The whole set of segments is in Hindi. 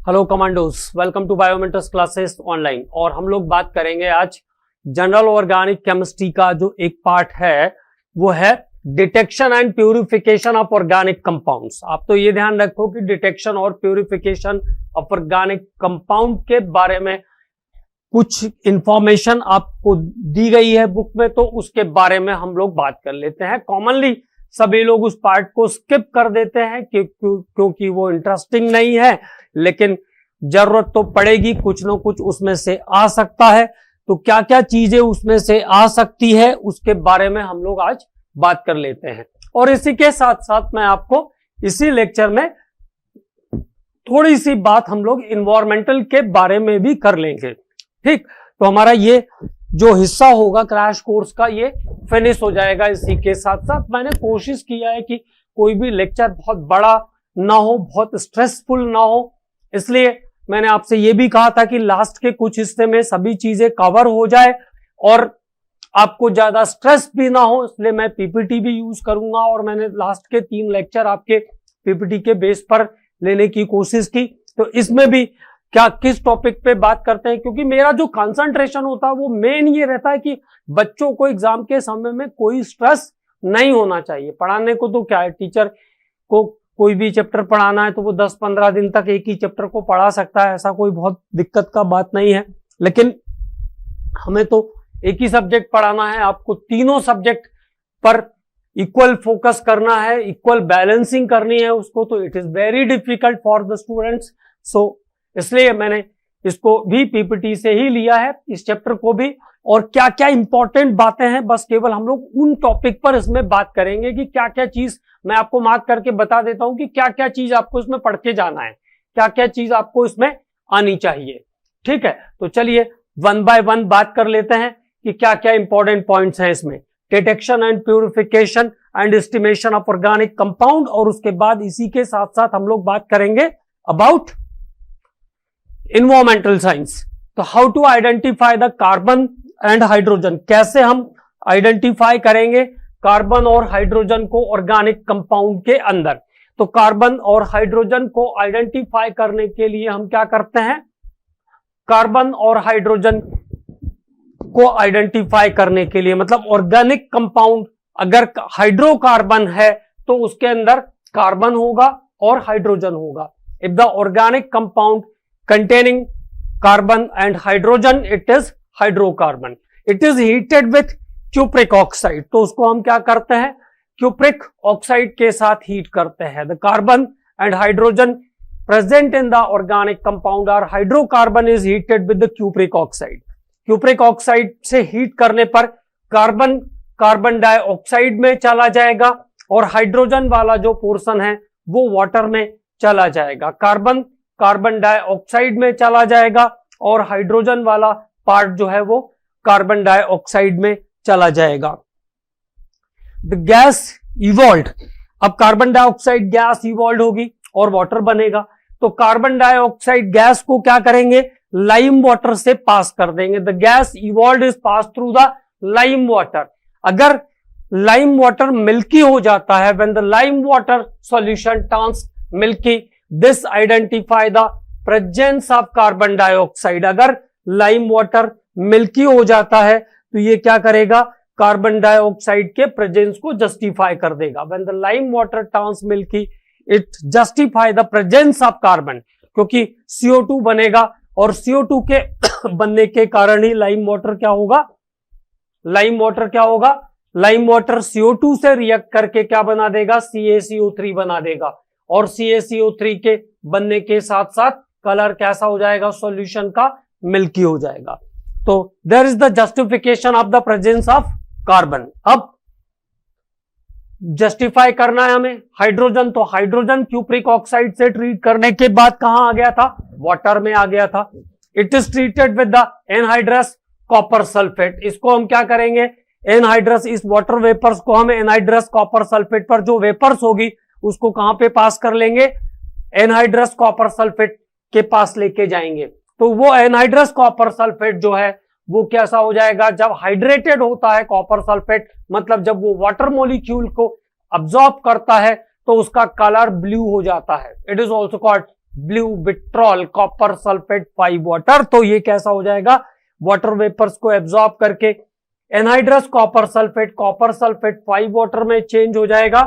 Hello commandos, welcome to Biomentors classes online. और हम लोग बात करेंगे आज जनरल ऑर्गेनिक केमिस्ट्री का जो एक पार्ट है वो है detection and purification of organic compounds. आप तो ये ध्यान रखो कि डिटेक्शन और प्यूरिफिकेशन ऑफ ऑर्गेनिक कंपाउंड के बारे में कुछ इंफॉर्मेशन आपको दी गई है बुक में, तो उसके बारे में हम लोग बात कर लेते हैं। कॉमनली सभी लोग उस पार्ट को स्किप कर देते हैं क्योंकि वो इंटरेस्टिंग नहीं है, लेकिन जरूरत तो पड़ेगी, कुछ ना कुछ उसमें से आ सकता है। तो क्या क्या चीजें उसमें से आ सकती है उसके बारे में हम लोग आज बात कर लेते हैं। और इसी के साथ साथ मैं आपको इसी लेक्चर में थोड़ी सी बात हम लोग इन्वायरमेंटल के बारे में भी कर लेंगे। ठीक, तो हमारा ये जो हिस्सा होगा क्रैश कोर्स का ये फिनिश हो जाएगा। इसी के साथ साथ मैंने कोशिश किया है कि कोई भी लेक्चर बहुत बड़ा ना हो, बहुत स्ट्रेसफुल ना हो, इसलिए मैंने आपसे ये भी कहा था कि लास्ट के कुछ हिस्से में सभी चीजें कवर हो जाए और आपको ज्यादा स्ट्रेस भी ना हो, इसलिए मैं पीपीटी भी यूज करूंगा। और मैंने लास्ट के 3 लेक्चर आपके पीपीटी के बेस पर लेने की कोशिश की। तो इसमें भी क्या किस टॉपिक पे बात करते हैं, क्योंकि मेरा जो कंसंट्रेशन होता है वो मेन ये रहता है कि बच्चों को एग्जाम के समय में कोई स्ट्रेस नहीं होना चाहिए। पढ़ाने को तो क्या है, टीचर को कोई भी चैप्टर पढ़ाना है तो वो 10-15 दिन तक एक ही चैप्टर को पढ़ा सकता है, ऐसा कोई बहुत दिक्कत का बात नहीं है। लेकिन हमें तो एक ही सब्जेक्ट पढ़ाना है, आपको तीनों सब्जेक्ट पर इक्वल फोकस करना है, इक्वल बैलेंसिंग करनी है उसको, तो it is very difficult for the students. So इसलिए मैंने इसको भी पीपीटी से ही लिया है, इस चैप्टर को भी। और क्या क्या इंपॉर्टेंट बातें हैं, बस केवल हम लोग उन टॉपिक पर इसमें बात करेंगे कि क्या क्या चीज मैं आपको मार्क करके बता देता हूं कि क्या क्या चीज आपको इसमें पढ़ के जाना है, क्या क्या चीज आपको इसमें आनी चाहिए। ठीक है, तो चलिए 1 बाय 1 बात कर लेते हैं कि क्या क्या इंपॉर्टेंट पॉइंट्स हैं इसमें। Detection and purification and estimation of organic compound, और उसके बाद इसी के साथ साथ हम लोग बात करेंगे अबाउट इन्वायरमेंटल साइंस। तो how to identify the carbon and hydrogen, कैसे हम आइडेंटिफाई करेंगे कार्बन और हाइड्रोजन को ऑर्गेनिक कंपाउंड के अंदर। तो कार्बन और हाइड्रोजन को आइडेंटिफाई करने के लिए हम क्या करते हैं, कार्बन और हाइड्रोजन को आइडेंटिफाई करने के लिए मतलब ऑर्गेनिक कंपाउंड अगर हाइड्रोकार्बन है तो उसके अंदर कार्बन होगा और हाइड्रोजन होगा। If the organic compound containing carbon and hydrogen, it is hydrocarbon. It is heated with cupric oxide. तो उसको हम क्या करते हैं, cupric oxide के साथ हीट करते हैं। The carbon and hydrogen present in the organic compound or hydrocarbon is heated with the cupric oxide. Cupric oxide से हीट करने पर कार्बन कार्बन डाइऑक्साइड में चला जाएगा और हाइड्रोजन वाला जो पोर्शन है वो वाटर में चला जाएगा। कार्बन कार्बन डाइऑक्साइड में चला जाएगा और हाइड्रोजन वाला पार्ट जो है वो कार्बन डाइऑक्साइड में चला जाएगा। द गैस इवॉल्व, अब कार्बन डाइऑक्साइड गैस इवॉल्व होगी और वाटर बनेगा। तो कार्बन डाइऑक्साइड गैस को क्या करेंगे, लाइम वाटर से पास कर देंगे। The gas evolve is pass through the lime water. अगर लाइम वाटर मिल्की हो जाता है, when the lime water solution turns milky, this identify the presence of carbon dioxide. अगर लाइम वाटर मिल्की हो जाता है तो ये क्या करेगा, कार्बन डाइऑक्साइड के प्रेजेंस को जस्टिफाई कर देगा। When the lime water turns milky it justify the presence of carbon, क्योंकि CO2 बनेगा और CO2 के बनने के कारण ही लाइम वाटर क्या होगा, लाइम वाटर क्या होगा, लाइम वाटर CO2 से रिएक्ट करके क्या बना देगा, CaCO3 बना देगा। और CaCO3 के बनने के साथ साथ कलर कैसा हो जाएगा, सॉल्यूशन का मिल्की हो जाएगा। तो there is the justification of the presence of carbon. अब जस्टिफाई करना है हमें हाइड्रोजन, तो हाइड्रोजन क्यूप्रिक ऑक्साइड से ट्रीट करने के बाद कहां आ गया था, वाटर में आ गया था। It is treated with the anhydrous copper sulphate. इसको हम क्या करेंगे, एनहाइड्रस, इस वाटर वेपर्स को हम एनहाइड्रस कॉपर सल्फेट पर जो वेपर्स होगी उसको कहां पे पास कर लेंगे, एनहाइड्रस कॉपर सल्फेट के पास लेके जाएंगे। तो वो एनहाइड्रस कॉपर सल्फेट जो है वो कैसा हो जाएगा, जब हाइड्रेटेड होता है कॉपर सल्फेट, मतलब जब वो वाटर मॉलिक्यूल को अब्सॉर्ब करता है तो उसका कलर ब्लू हो जाता है। It is also called blue vitriol copper sulphate 5 water. तो ये कैसा हो जाएगा, वाटर वेपर्स को एब्जॉर्ब करके एनहाइड्रस कॉपर सल्फेट 5 वाटर में चेंज हो जाएगा।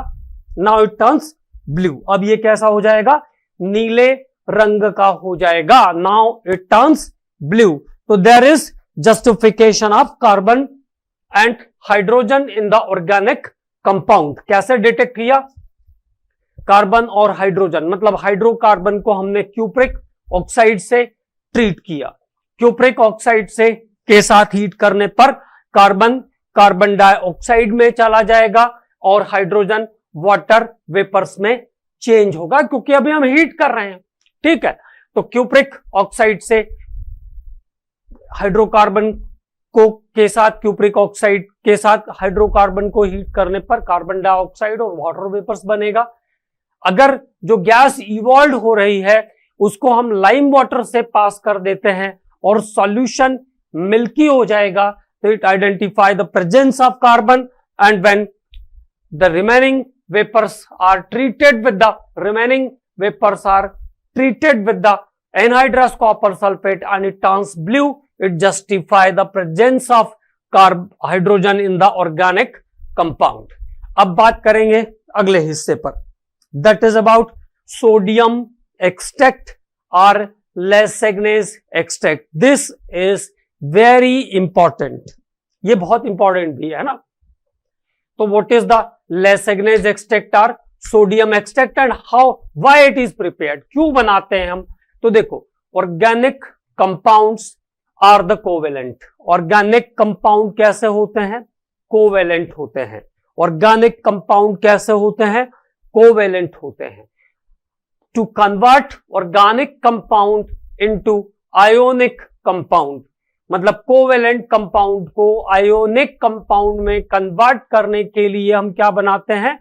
Now it turns blue. अब ये कैसा हो जाएगा, नीले रंग का हो जाएगा। Now it turns blue. तो there is justification of carbon and hydrogen in the organic compound. कैसे डिटेक्ट किया, कार्बन और हाइड्रोजन, मतलब हाइड्रोकार्बन को हमने क्यूप्रिक ऑक्साइड से ट्रीट किया। क्यूप्रिक ऑक्साइड से के साथ हीट करने पर कार्बन डाइऑक्साइड में चला जाएगा और हाइड्रोजन वाटर वेपर्स में चेंज होगा, क्योंकि अभी हम हीट कर रहे हैं। ठीक है, तो क्यूप्रिक ऑक्साइड से हाइड्रोकार्बन को के साथ क्यूप्रिक ऑक्साइड के साथ हाइड्रोकार्बन को हीट करने पर कार्बन डाइऑक्साइड और वाटर वेपर्स बनेगा। अगर जो गैस इवॉल्व हो रही है उसको हम लाइम वाटर से पास कर देते हैं और सॉल्यूशन मिल्की हो जाएगा, तो it identify the presence of carbon and when the remaining vapours are treated with the anhydrous copper sulfate and it turns blue, it justify the presence of hydrogen in the organic compound. अब बात करेंगे अगले हिस्से पर, that is about sodium extract or Laisagnès extract. This is very important. ये बहुत इंपॉर्टेंट भी है ना। तो what is the Laisagnès extract or sodium extract and why it is prepared? क्यों बनाते हैं हम? तो देखो, organic compounds are the covalent. Organic compound कैसे होते हैं, कोवेलेंट होते हैं। ऑर्गेनिक कंपाउंड कैसे होते हैं, कोवेलेंट होते हैं। To convert organic compound into ionic compound, मतलब कोवेलेंट कंपाउंड को आयोनिक कंपाउंड में कन्वर्ट करने के लिए हम क्या बनाते हैं,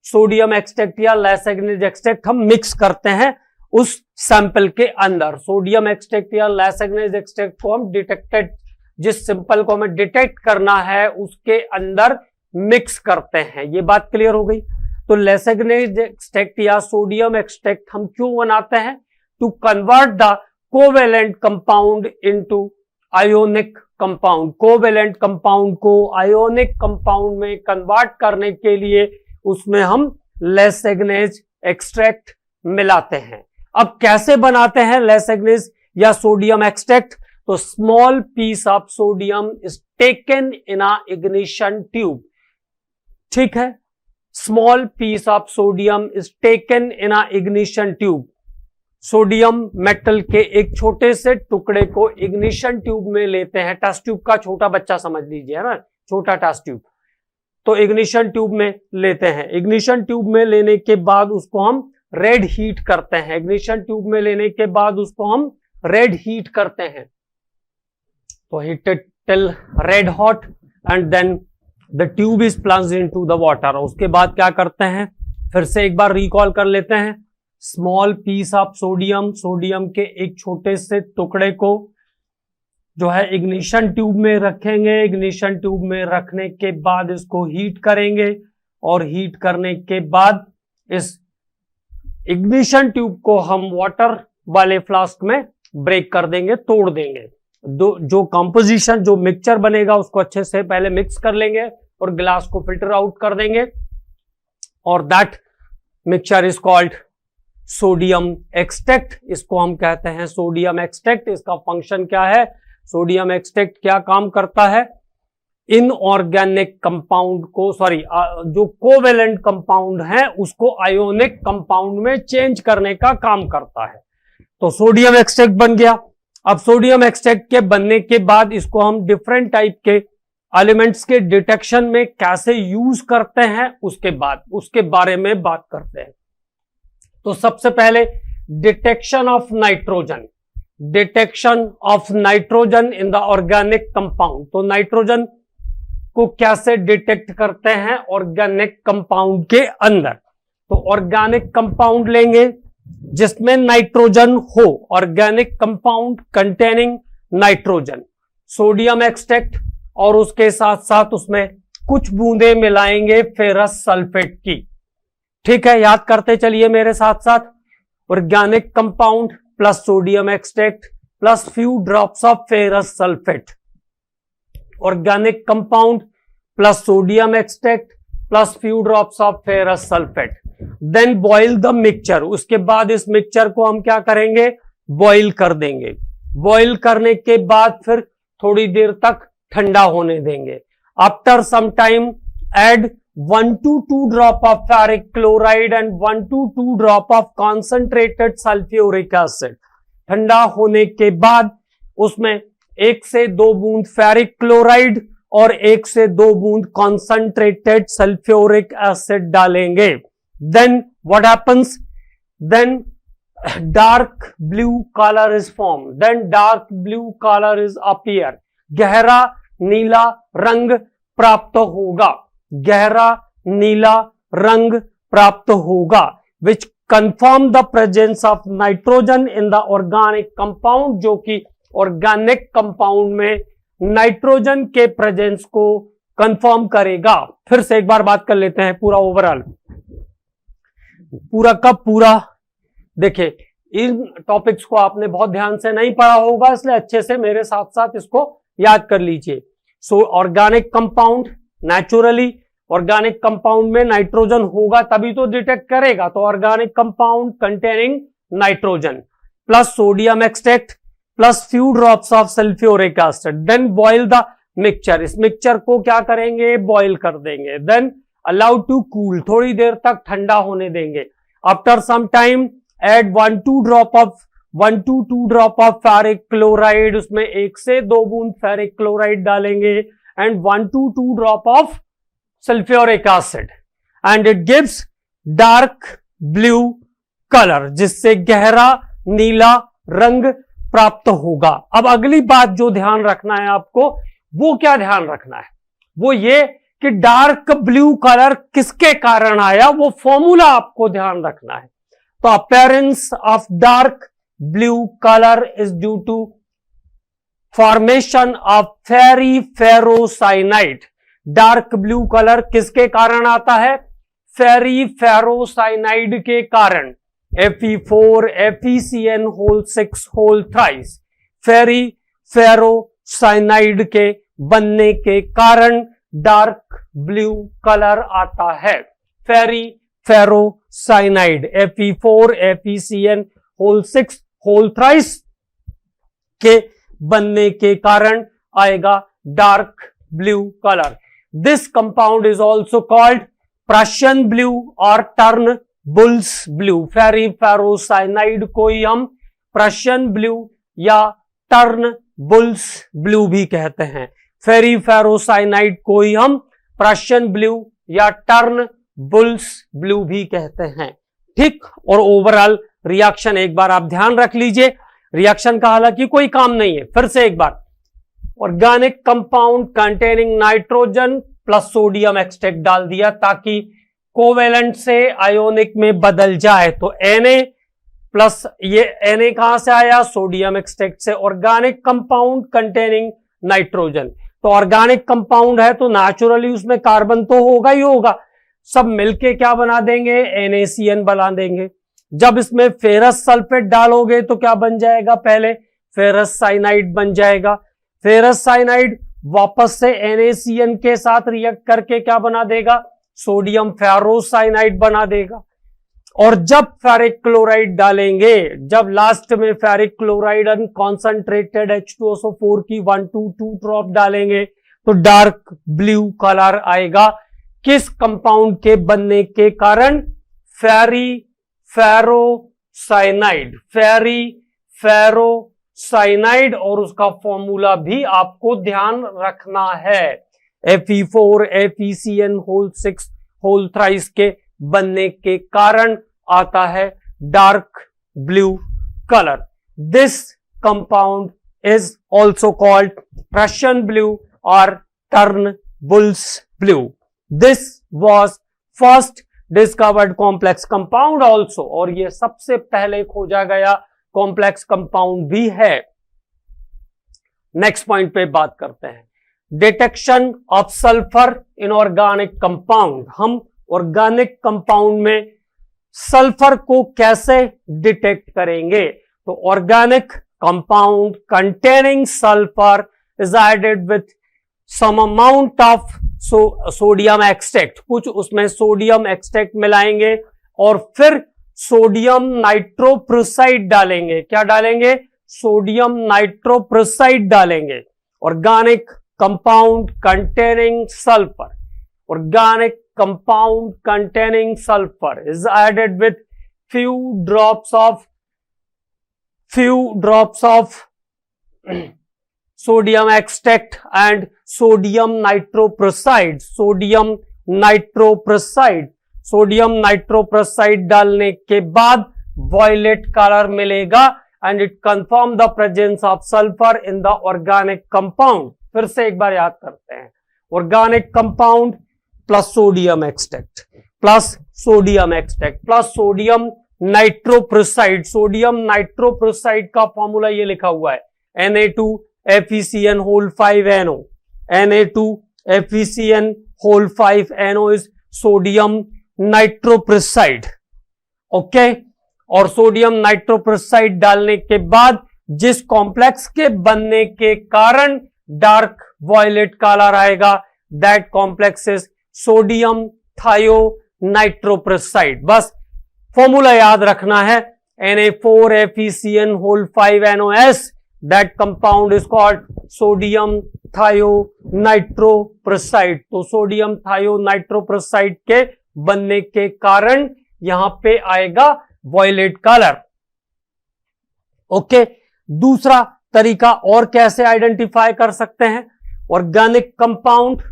सोडियम एक्सट्रैक्ट या लैसेग्नेज एक्सट्रैक्ट हम मिक्स करते हैं उस सैंपल के अंदर। सोडियम एक्सट्रैक्ट या लैसेग्नेज एक्सट्रैक्ट को हम डिटेक्टेड, जिस सैंपल को हमें डिटेक्ट करना है उसके अंदर मिक्स करते हैं। ये बात क्लियर हो गई। तो लैसेग्नेज एक्सट्रैक्ट या सोडियम एक्सट्रैक्ट हम क्यों बनाते हैं, to convert the covalent compound into ionic compound. Covalent compound को आयोनिक कंपाउंड में कन्वर्ट करने के लिए उसमें हम लैसेग्नेज एक्सट्रैक्ट मिलाते हैं। अब कैसे बनाते हैं लैसेग्नेज या सोडियम एक्सट्रैक्ट, तो small piece of sodium is taken in a ignition tube. ठीक है, small piece of sodium is taken in a ignition tube. Sodium metal के एक छोटे से टुकड़े को इग्निशन ट्यूब में लेते हैं। टेस्ट ट्यूब का छोटा बच्चा समझ लीजिए, है ना, छोटा टेस्ट ट्यूब। तो इग्निशन ट्यूब में लेते हैं। इग्निशन ट्यूब में लेने के बाद उसको हम रेड हीट करते हैं। इग्निशन ट्यूब में लेने के बाद उसको हम रेड हीट करते हैं। तो heated till red hot and then the tube is plunged into the water. उसके बाद क्या करते हैं, फिर से एक बार रिकॉल कर लेते हैं। Small piece of sodium, sodium के एक छोटे से टुकड़े को जो है इग्निशन ट्यूब में रखेंगे। इग्निशन ट्यूब में रखने के बाद इसको हीट करेंगे और हीट करने के बाद इस इग्निशन ट्यूब को हम वाटर वाले फ्लास्क में ब्रेक कर देंगे, तोड़ देंगे। जो कंपोजिशन, जो मिक्सचर बनेगा उसको अच्छे से पहले मिक्स कर लेंगे और ग्लास को फिल्टर आउट कर देंगे और that mixture is called sodium extract. इसको हम कहते हैं सोडियम एक्सट्रैक्ट। इसका फंक्शन क्या है, सोडियम एक्सट्रैक्ट क्या काम करता है, इनऑर्गेनिक कंपाउंड को, जो कोवेलेंट कंपाउंड है उसको आयोनिक कंपाउंड में चेंज करने का काम करता है। तो सोडियम एक्सट्रैक्ट बन गया। अब सोडियम एक्सट्रैक्ट के बनने के बाद इसको हम डिफरेंट टाइप के एलिमेंट्स के डिटेक्शन में कैसे यूज करते हैं उसके बारे में बात करते हैं। तो सबसे पहले detection of nitrogen. Detection of nitrogen in the organic compound. तो नाइट्रोजन को कैसे डिटेक्ट करते हैं ऑर्गेनिक कंपाउंड के अंदर, तो ऑर्गेनिक कंपाउंड लेंगे जिसमें नाइट्रोजन हो, organic compound containing nitrogen, sodium extract और उसके साथ साथ उसमें कुछ बूंदे मिलाएंगे फेरस सल्फेट की। ठीक है, याद करते चलिए मेरे साथ साथ। Organic compound plus sodium extract plus few drops of ferrous sulphate, organic compound plus sodium extract plus few drops of ferrous sulphate, then boil the mixture. उसके बाद इस मिक्सचर को हम क्या करेंगे, बॉइल कर देंगे। बॉइल करने के बाद फिर थोड़ी देर तक ठंडा होने देंगे। After some time add 1 to 2 drop of ferric chloride and 1 to 2 drop of concentrated sulfuric acid। ठंडा होने के बाद उसमें 1 से 2 बूंद फेरिक क्लोराइड और 1 से 2 बूंद कॉन्सेंट्रेटेड सल्फ्यूरिक एसिड डालेंगे। Then what happens, then dark blue colour is form, then dark blue colour is appear. गहरा नीला रंग प्राप्त होगा, गहरा नीला रंग प्राप्त होगा, which confirm the presence of nitrogen in the organic compound, जो कि ऑर्गेनिक कंपाउंड में नाइट्रोजन के प्रेजेंस को कंफर्म करेगा। फिर से एक बार बात कर लेते हैं पूरा ओवरऑल, पूरा का पूरा। देखिए इन टॉपिक्स को आपने बहुत ध्यान से नहीं पढ़ा होगा, इसलिए अच्छे से मेरे साथ साथ इसको याद कर लीजिए। So organic compound, naturally organic compound में नाइट्रोजन होगा तभी तो डिटेक्ट करेगा, तो organic compound containing nitrogen plus sodium extract plus few drops of sulphuric acid, then boil the mixture. इस मिक्सचर को क्या करेंगे, बॉइल कर देंगे। देन अलाउ टू कूल, थोड़ी देर तक ठंडा होने देंगे। After some time add 1 to 2 drop of ferric chloride, उसमें 1 से 2 बूंद फेरिक क्लोराइड डालेंगे and 1 to 2 drop of sulphuric acid and it gives dark blue colour, जिससे गहरा नीला रंग प्राप्त होगा। अब अगली बात जो ध्यान रखना है आपको, वो क्या ध्यान रखना है, वो ये कि डार्क ब्लू कलर किसके कारण आया, वो फॉर्मूला आपको ध्यान रखना है। तो appearance of dark blue colour is due to formation of ferri ferrocyanide. Dark blue colour किसके कारण आता है, फेरी फेरोसाइनाइड के कारण। Fe4 FeCN whole 6 whole thrice, ferri ferrocyanide के बनने के कारण डार्क ब्लू कलर आता है। Ferri ferrocyanide Fe4 FeCN whole 6 whole thrice के बनने के कारण आएगा dark blue colour. This compound is also called Prussian blue और Turnbull's blue. Ferri ferrocyanide को ही हम प्रशियन ब्लू या टर्न बुल्स ब्लू भी कहते हैं। फेरी फेरोसाइनाइड को ही हम प्रशियन ब्लू या टर्न बुल्स ब्लू भी कहते हैं। ठीक, और ओवरऑल रिएक्शन एक बार आप ध्यान रख लीजिए, रिएक्शन का हालांकि कोई काम नहीं है। फिर से एक बार, organic compound containing nitrogen plus sodium extract डाल दिया ताकि कोवेलेंट से आयोनिक में बदल जाए, तो Na प्लस ये Na कहां से आया, सोडियम एक्सट्रैक्ट से। ऑर्गेनिक कंपाउंड कंटेनिंग नाइट्रोजन, तो ऑर्गेनिक कंपाउंड है तो नेचुरली उसमें कार्बन तो होगा ही होगा, सब मिलके क्या बना देंगे, NaCN बना देंगे। जब इसमें फेरस सल्फेट डालोगे तो क्या बन जाएगा, पहले फेरस साइनाइड बन जाएगा। फेरस साइनाइड वापस से NaCN के साथ रिएक्ट करके क्या बना देगा, सोडियम फेरोसाइनाइड बना देगा। और जब फेरिक क्लोराइड डालेंगे, जब लास्ट में ferric chloride and concentrated H2SO4 की 1 to 2 ड्रॉप डालेंगे तो डार्क ब्लू कलर आएगा। किस कंपाउंड के बनने के कारण, फेरी फेरोसाइनाइड, फेरी फेरोसाइनाइड, और उसका फॉर्मूला भी आपको ध्यान रखना है। Fe4 FeCN whole 6 whole thrice के बनने के कारण आता है dark blue colour. This compound is also called Prussian blue और Turnbull's blue. This was first discovered complex compound also, और ये सबसे पहले खोजा गया कॉम्प्लेक्स कंपाउंड भी है। नेक्स्ट पॉइंट पे बात करते हैं, detection of sulphur in organic compound. हम ऑर्गेनिक कंपाउंड में सल्फर को कैसे डिटेक्ट करेंगे? तो organic compound containing sulphur is added with some amount of sodium extract, कुछ उसमें सोडियम एक्सट्रैक्ट मिलाएंगे और फिर सोडियम नाइट्रोप्रोसाइड डालेंगे। क्या डालेंगे? सोडियम नाइट्रोप्रोसाइड डालेंगे। Organic compound containing sulphur, organic compound containing sulfur is added with few drops of sodium extract and sodium nitroprusside। Sodium nitroprusside डालने के बाद वॉयलेट कलर मिलेगा and it confirm the presence of sulphur in the organic compound. फिर से एक बार याद करते हैं, organic compound plus sodium extract plus sodium extract plus sodium nitroprusside. Sodium nitroprusside का फॉर्मूला ये लिखा हुआ है Na2FeCN5NO। Na2FeCN5NO is sodium nitroprusside. Okay, और सोडियम नाइट्रोप्रोसाइड डालने के बाद जिस कॉम्प्लेक्स के बनने के कारण डार्क वॉयलेट कलर आएगा, that complex is sodium thionitroprusside. बस फॉर्मूला याद रखना है, Na4FeCN5NOS, that compound is called sodium thionitroprusside. तो सोडियम थायोनाइट्रोप्रोसाइड के बनने के कारण यहां पे आएगा वॉयलेट कलर। ओके, दूसरा तरीका और कैसे आइडेंटिफाई कर सकते हैं? Organic compound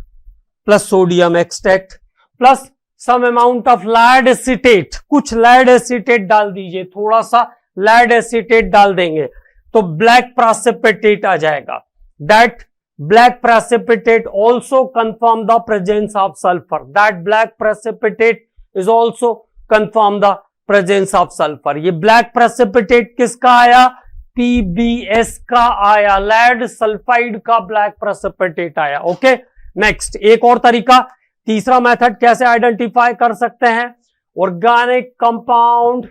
plus sodium extract plus some amount of lead acetate, कुछ लैड एसीटेट डाल दीजिए, थोड़ा सा लैड एसीटेट डाल देंगे तो ब्लैक प्रेसिपिटेट आ जाएगा। That black precipitate also confirm the presence of sulphur. That black precipitate is also confirm the presence of sulphur. ये ब्लैक प्रेसिपिटेट किसका आया? PbS का आया, लैड सल्फाइड का ब्लैक प्रेसिपिटेट आया। ओके, नेक्स्ट एक और तरीका, तीसरा मेथड कैसे आइडेंटिफाई कर सकते हैं? Organic compound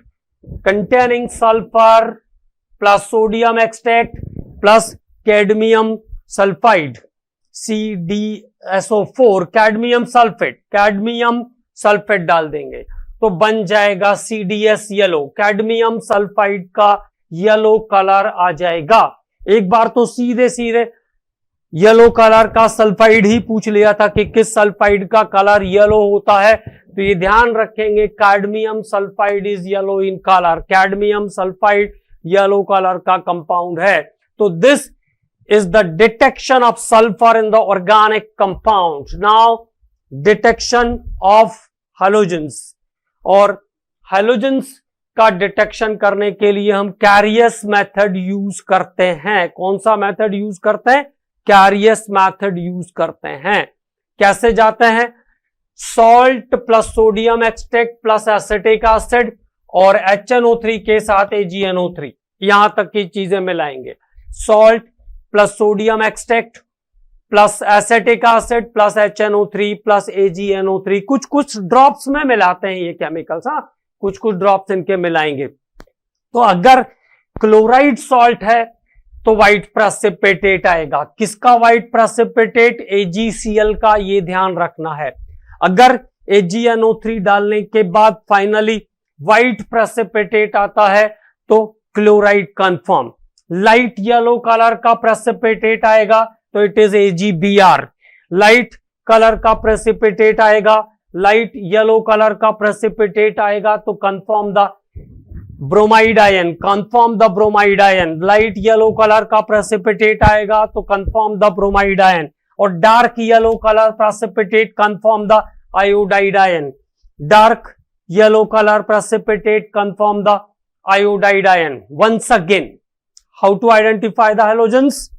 containing sulphur plus sodium extract plus cadmium sulphide CdSO4, cadmium sulphate डाल देंगे तो बन जाएगा CdS येलो, कैडमियम सल्फाइड का येलो कलर आ जाएगा। एक बार तो सीधे येलो कलर का सल्फाइड ही पूछ लिया था कि किस सल्फाइड का कलर येलो होता है, तो ये ध्यान रखेंगे cadmium sulphide is yellow in colour. Cadmium sulphide yellow colour का कंपाउंड है। तो this is the detection of sulphur in the organic compound. Now detection of halogens, और हैलोजेंस का डिटेक्शन करने के लिए हम कैरियस मेथड यूज करते हैं। कौन सा मेथड यूज करते हैं? कैरियस मेथड यूज करते हैं। कैसे जाते हैं? Salt plus sodium extract plus acetic acid और HNO3 के साथ AgNO3, यहां तक की चीजें मिलाएंगे। Salt plus sodium extract plus acetic acid plus HNO3 plus AgNO3, कुछ ड्रॉप्स में मिलाते हैं ये केमिकल्स, हाँ, कुछ ड्रॉप्स इनके मिलाएंगे। तो अगर क्लोराइड सॉल्ट है तो व्हाइट प्रेसिपिटेट आएगा। किसका व्हाइट प्रेसिपिटेट? AgCl का, ये ध्यान रखना है। अगर AgNO3 डालने के बाद फाइनली व्हाइट प्रेसिपिटेट आता है तो chloride confirm. Light yellow colour का प्रेसिपिटेट आएगा तो it is AgBr। Light colour का प्रेसिपिटेट आएगा, लाइट येलो कलर का प्रेसिपिटेट आएगा तो confirm the bromide ion, confirm the bromide ion. Light yellow colour का प्रेसिपिटेट आएगा तो कंफर्म द ब्रोमाइड आयन, और dark yellow colour precipitate confirm the iodide ion. Dark yellow colour precipitate confirm the iodide ion. Once again, how to identify the halogens?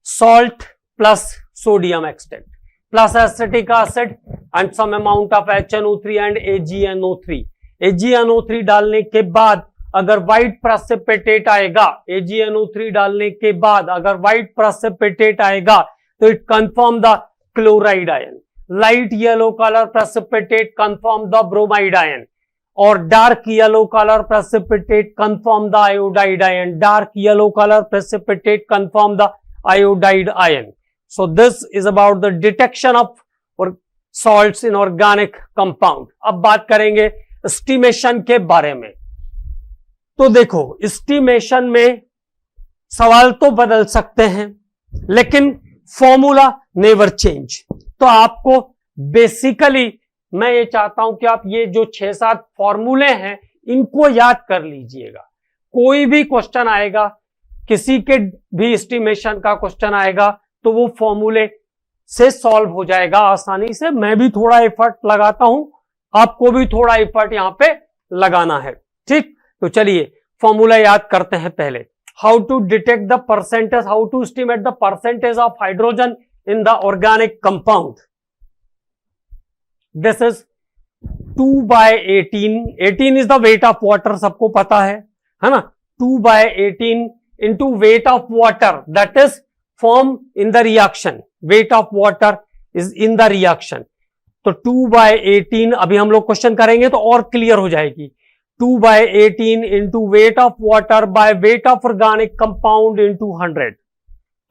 salt plus sodium extract plus acetic acid and some amount of HNO3 and AgNO3। AgNO3 डालने के बाद अगर व्हाइट प्रेसिपिटेट आएगा, AgNO3 डालने के बाद अगर व्हाइट प्रेसिपिटेट आएगा तो it confirm the chloride ion. Light yellow colour precipitate confirm the bromide ion, और dark yellow colour precipitate confirm the iodide ion, dark yellow colour precipitate confirm the iodide ion. So this is about the detection of salts in organic compound. अब बात करेंगे एस्टिमेशन के बारे में. तो देखो, एस्टिमेशन में सवाल तो बदल सकते हैं लेकिन फॉर्मूला नेवर चेंज. तो आपको बेसिकली मैं ये चाहता हूं कि आप ये जो 6-7 फॉर्मूले हैं इनको याद कर लीजिएगा. कोई भी क्वेश्चन आएगा, किसी के भी एस्टिमेशन का क्वेश्चन आएगा तो वो फॉर्मूले से सॉल्व हो जाएगा आसानी से. मैं भी थोड़ा एफर्ट लगाता हूं, आपको भी थोड़ा एफर्ट यहां पे लगाना है. ठीक, तो चलिए फॉर्मूला याद करते हैं पहले. How to detect the percentage, how to estimate the percentage of hydrogen in the organic compound. This is 2/18. 18 is the weight of water, सबको पता है ना. 2/18 into weight of water, that is form in the reaction. Weight of water is in the reaction. तो 2/18 अभी हम लोग क्वेश्चन करेंगे तो और क्लियर हो जाएगी. 2/18 into weight of water by weight of organic compound into 100.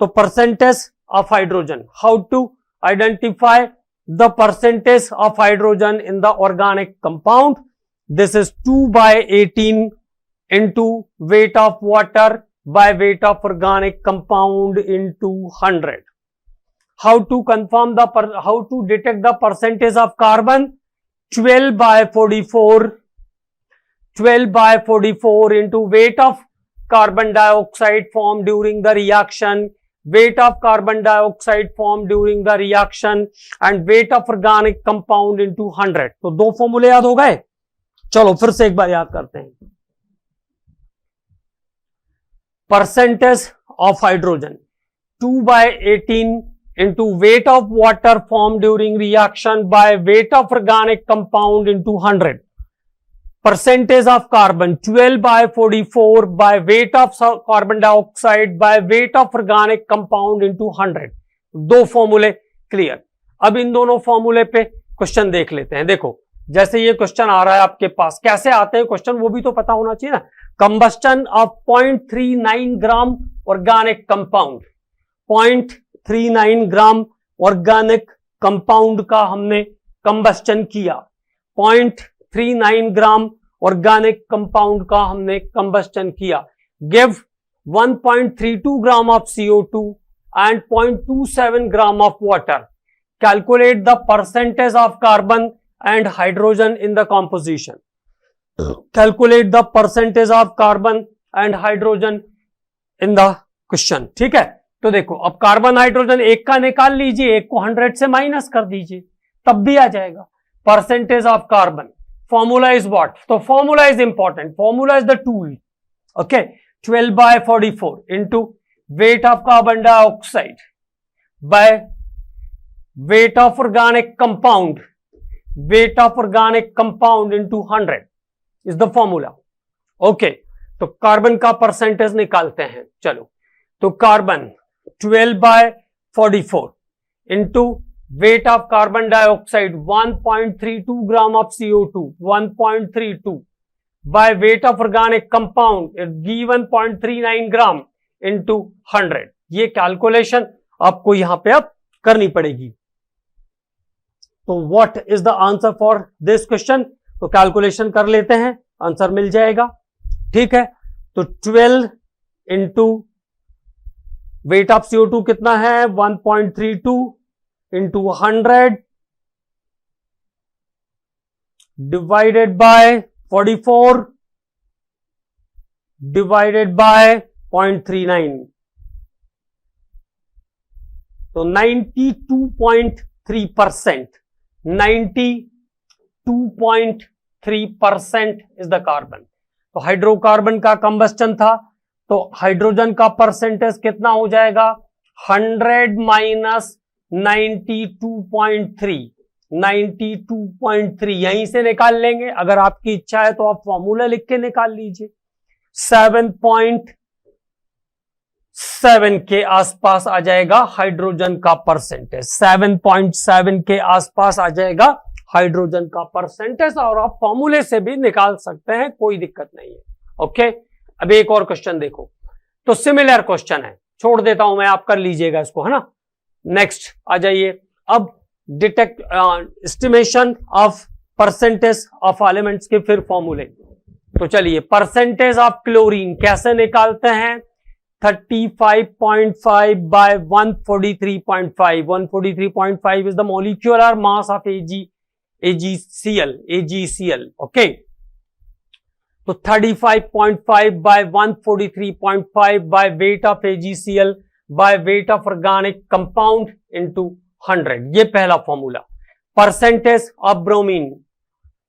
तो percentage of hydrogen. How to identify the percentage of hydrogen in the organic compound? This is 2/18 into weight of water by weight of organic compound into 100. How to confirm how to detect the percentage of carbon? 12/44. 12/44 into weight of carbon dioxide formed during the reaction, weight of carbon dioxide formed during the reaction and weight of organic compound into 100. तो दो फॉर्मूले याद हो गए. चलो फिर से एक बार याद करते हैं. Percentage of hydrogen 2/18 into weight of water formed during reaction by weight of organic compound into 100. Percentage of carbon 12/44 by weight of carbon dioxide by weight of organic compound into 100. दो फॉर्मूले क्लियर. अब इन दोनों फॉर्मूले पे क्वेश्चन देख लेते हैं. देखो, जैसे ये क्वेश्चन आ रहा है आपके पास, कैसे आते हैं क्वेश्चन वो भी तो पता होना चाहिए ना. Combustion of 0.39 gram organic compound. 0.39 gram organic compound का हमने कंबस्टन किया. 0.39 ग्राम ऑर्गेनिक कंपाउंड का हमने कंबस्टन किया. Give 1.32 gram of CO2 and 0.27 gram of water. Calculate the percentage of carbon and hydrogen in the composition. Calculate the percentage of carbon and hydrogen in the question. ठीक है, तो देखो अब कार्बन हाइड्रोजन एक का निकाल लीजिए, एक को 100 से माइनस कर दीजिए, तब भी आ जाएगा. Percentage of carbon, formula is what? तो formula is important, formula is the tool. Okay, 12/44 into weight of carbon dioxide by weight of organic compound, weight of organic compound into 100 is the formula. Okay, तो कार्बन का परसेंटेज निकालते हैं. चलो, तो carbon 12/44 into weight of carbon dioxide 1.32 gram of CO2, 1.32 by weight of organic compound it given 0.39 gram into 100. ये कैलकुलेशन आपको यहां पे अब करनी पड़ेगी. तो what is the answer for this question? तो कैलकुलेशन कर लेते हैं, आंसर मिल जाएगा. ठीक है, तो 12 इंटू वेट ऑफ CO2 कितना है? 1.32 into 100 divided by 44 divided by 0.39. तो 92.3%. 92.3% इज द कार्बन. तो हाइड्रोकार्बन का कंबस्टन था, तो हाइड्रोजन का परसेंटेज कितना हो जाएगा? 100 माइनस 92.3. 92.3 यहीं से निकाल लेंगे. अगर आपकी इच्छा है तो आप फॉर्मूला लिख के निकाल लीजिए. 7 के आसपास आ जाएगा हाइड्रोजन का परसेंटेज, 7.7 के आसपास आ जाएगा हाइड्रोजन का परसेंटेज, और आप फॉर्मूले से भी निकाल सकते हैं, कोई दिक्कत नहीं है। ओके, अब एक और क्वेश्चन देखो, तो सिमिलर क्वेश्चन है, छोड़ देता हूं मैं, आप कर लीजिएगा इसको, है ना। नेक्स्ट आ जाइए, अब detect estimation of percentage of elements के फिर फॉर्मूले। तो चलिए, परसेंटेज ऑफ क्लोरीन कैसे निकालते हैं, 35.5 by 143.5. 143.5 is the molecular mass of AgCl. Okay. So 35.5 by 143.5 by weight of AgCl by weight of organic compound into 100. ये पहला formula. Percentage of bromine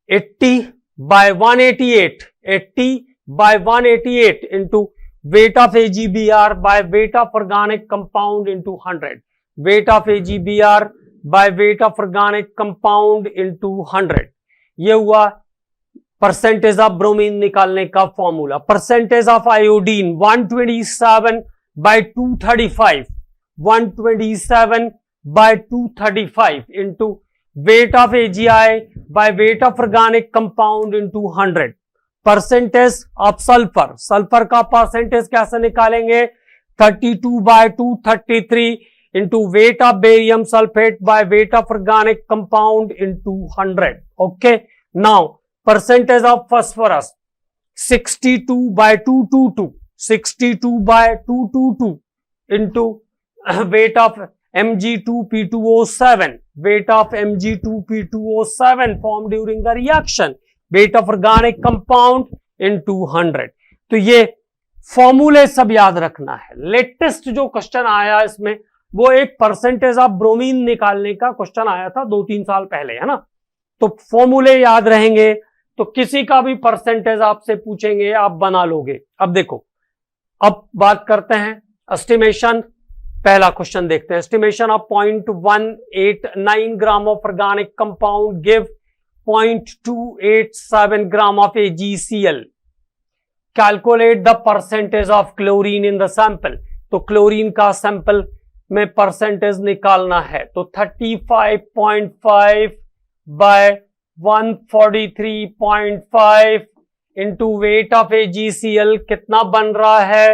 80 by 188. 80 by 188 into weight of AgBr by weight of organic compound into 100. Weight of AgBr by weight of organic compound into 100. ये हुआ परसेंटेज ऑफ ब्रोमीन निकालने का formula. Percentage of iodine 127 by 235. 127 by 235 into weight of AgI by weight of organic compound into 100. Percentage of sulphur, sulphur का परसेंटेज कैसे निकालेंगे, 32 by 233 into weight of barium sulfate by weight of organic compound into 100. Okay, now percentage of phosphorus 62 by 222. 62 by 222 into weight of Mg2P2O7. weight of Mg2P2O7 formed during the reaction. weight of organic compound into 100. तो ये फॉर्मूले सब याद रखना है। लेटेस्ट जो क्वेश्चन आया इसमें वो एक परसेंटेज ऑफ ब्रोमीन निकालने का क्वेश्चन आया था 2-3 साल पहले, है ना। तो फॉर्मूले याद रहेंगे तो किसी का भी परसेंटेज आपसे पूछेंगे आप बना लोगे। अब देखो, अब बात करते हैं एस्टिमेशन। पहला क्वेश्चन देखते हैं, estimation of 0.189 gram of organic compound give 0.287 gram of AgCl. Calculate the percentage of chlorine in the sample. तो क्लोरीन का सैंपल में परसेंटेज निकालना है, तो 35.5 by 143.5 into weight of AgCl कितना बन रहा है,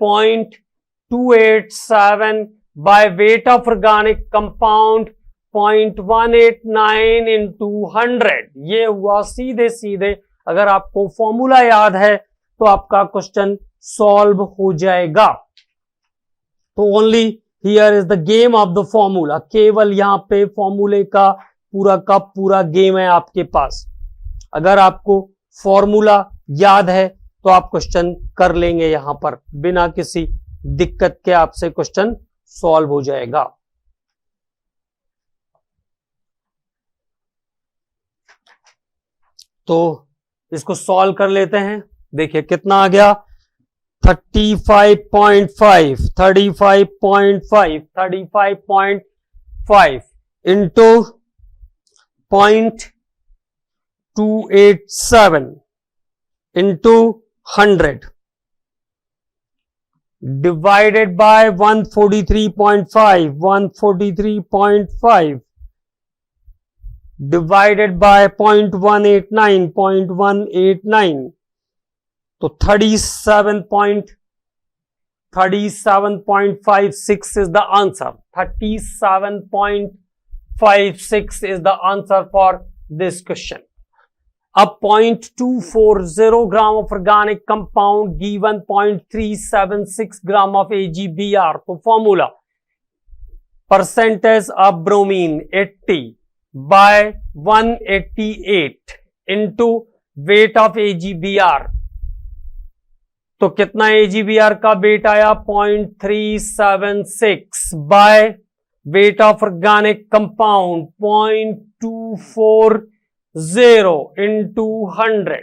0.287 by weight of organic compound 0.189 into 100. ये हुआ सीधे सीधे। अगर आपको फॉर्मूला याद है तो आपका क्वेश्चन सॉल्व हो जाएगा। तो only here is the game of the formula, केवल यहां पे फॉर्मूले का पूरा गेम है आपके पास। अगर आपको फॉर्मूला याद है तो आप क्वेश्चन कर लेंगे, यहां पर बिना किसी दिक्कत के आपसे क्वेश्चन सॉल्व हो जाएगा। तो इसको सॉल्व कर लेते हैं। देखिए कितना आ गया, 35.5 into 0.287 into 100 divided by 143.5 divided by 0.189 तो 37.56 is the answer. 37.56 is the answer for this question. A 0.240 gram of organic compound given 0.376 gram of AgBr. तो formula percentage of bromine 80 by 188 into weight of AgBr. तो कितना AgBr का वेट आया, 0.376 by weight of organic compound 0.240 into 100.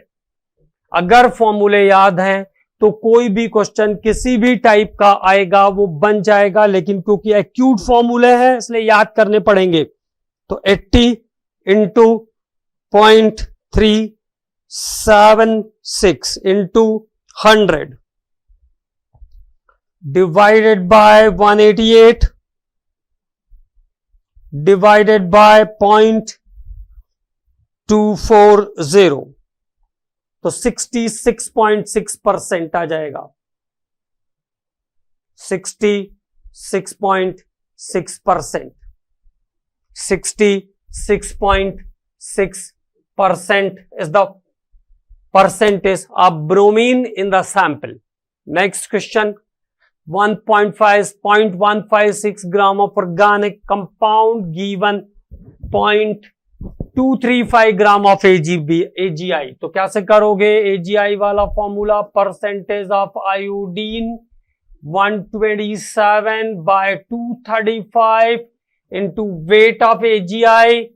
अगर फॉर्मूले याद हैं तो कोई भी क्वेश्चन किसी भी टाइप का आएगा वो बन जाएगा, लेकिन क्योंकि एक्यूट फॉर्मूले हैं इसलिए याद करने पड़ेंगे। तो 80 into 0.376 into 100 divided by 188 divided by 0.240, तो 66.6% आ जाएगा, 66.6%, 66.6% is the percentage of bromine in the sample. Next question, 0.156 gram of organic compound given 0.235 gram of AgI. तो कैसे करोगे? AgI वाला formula, percentage of iodine 127 by 235 into weight of AgI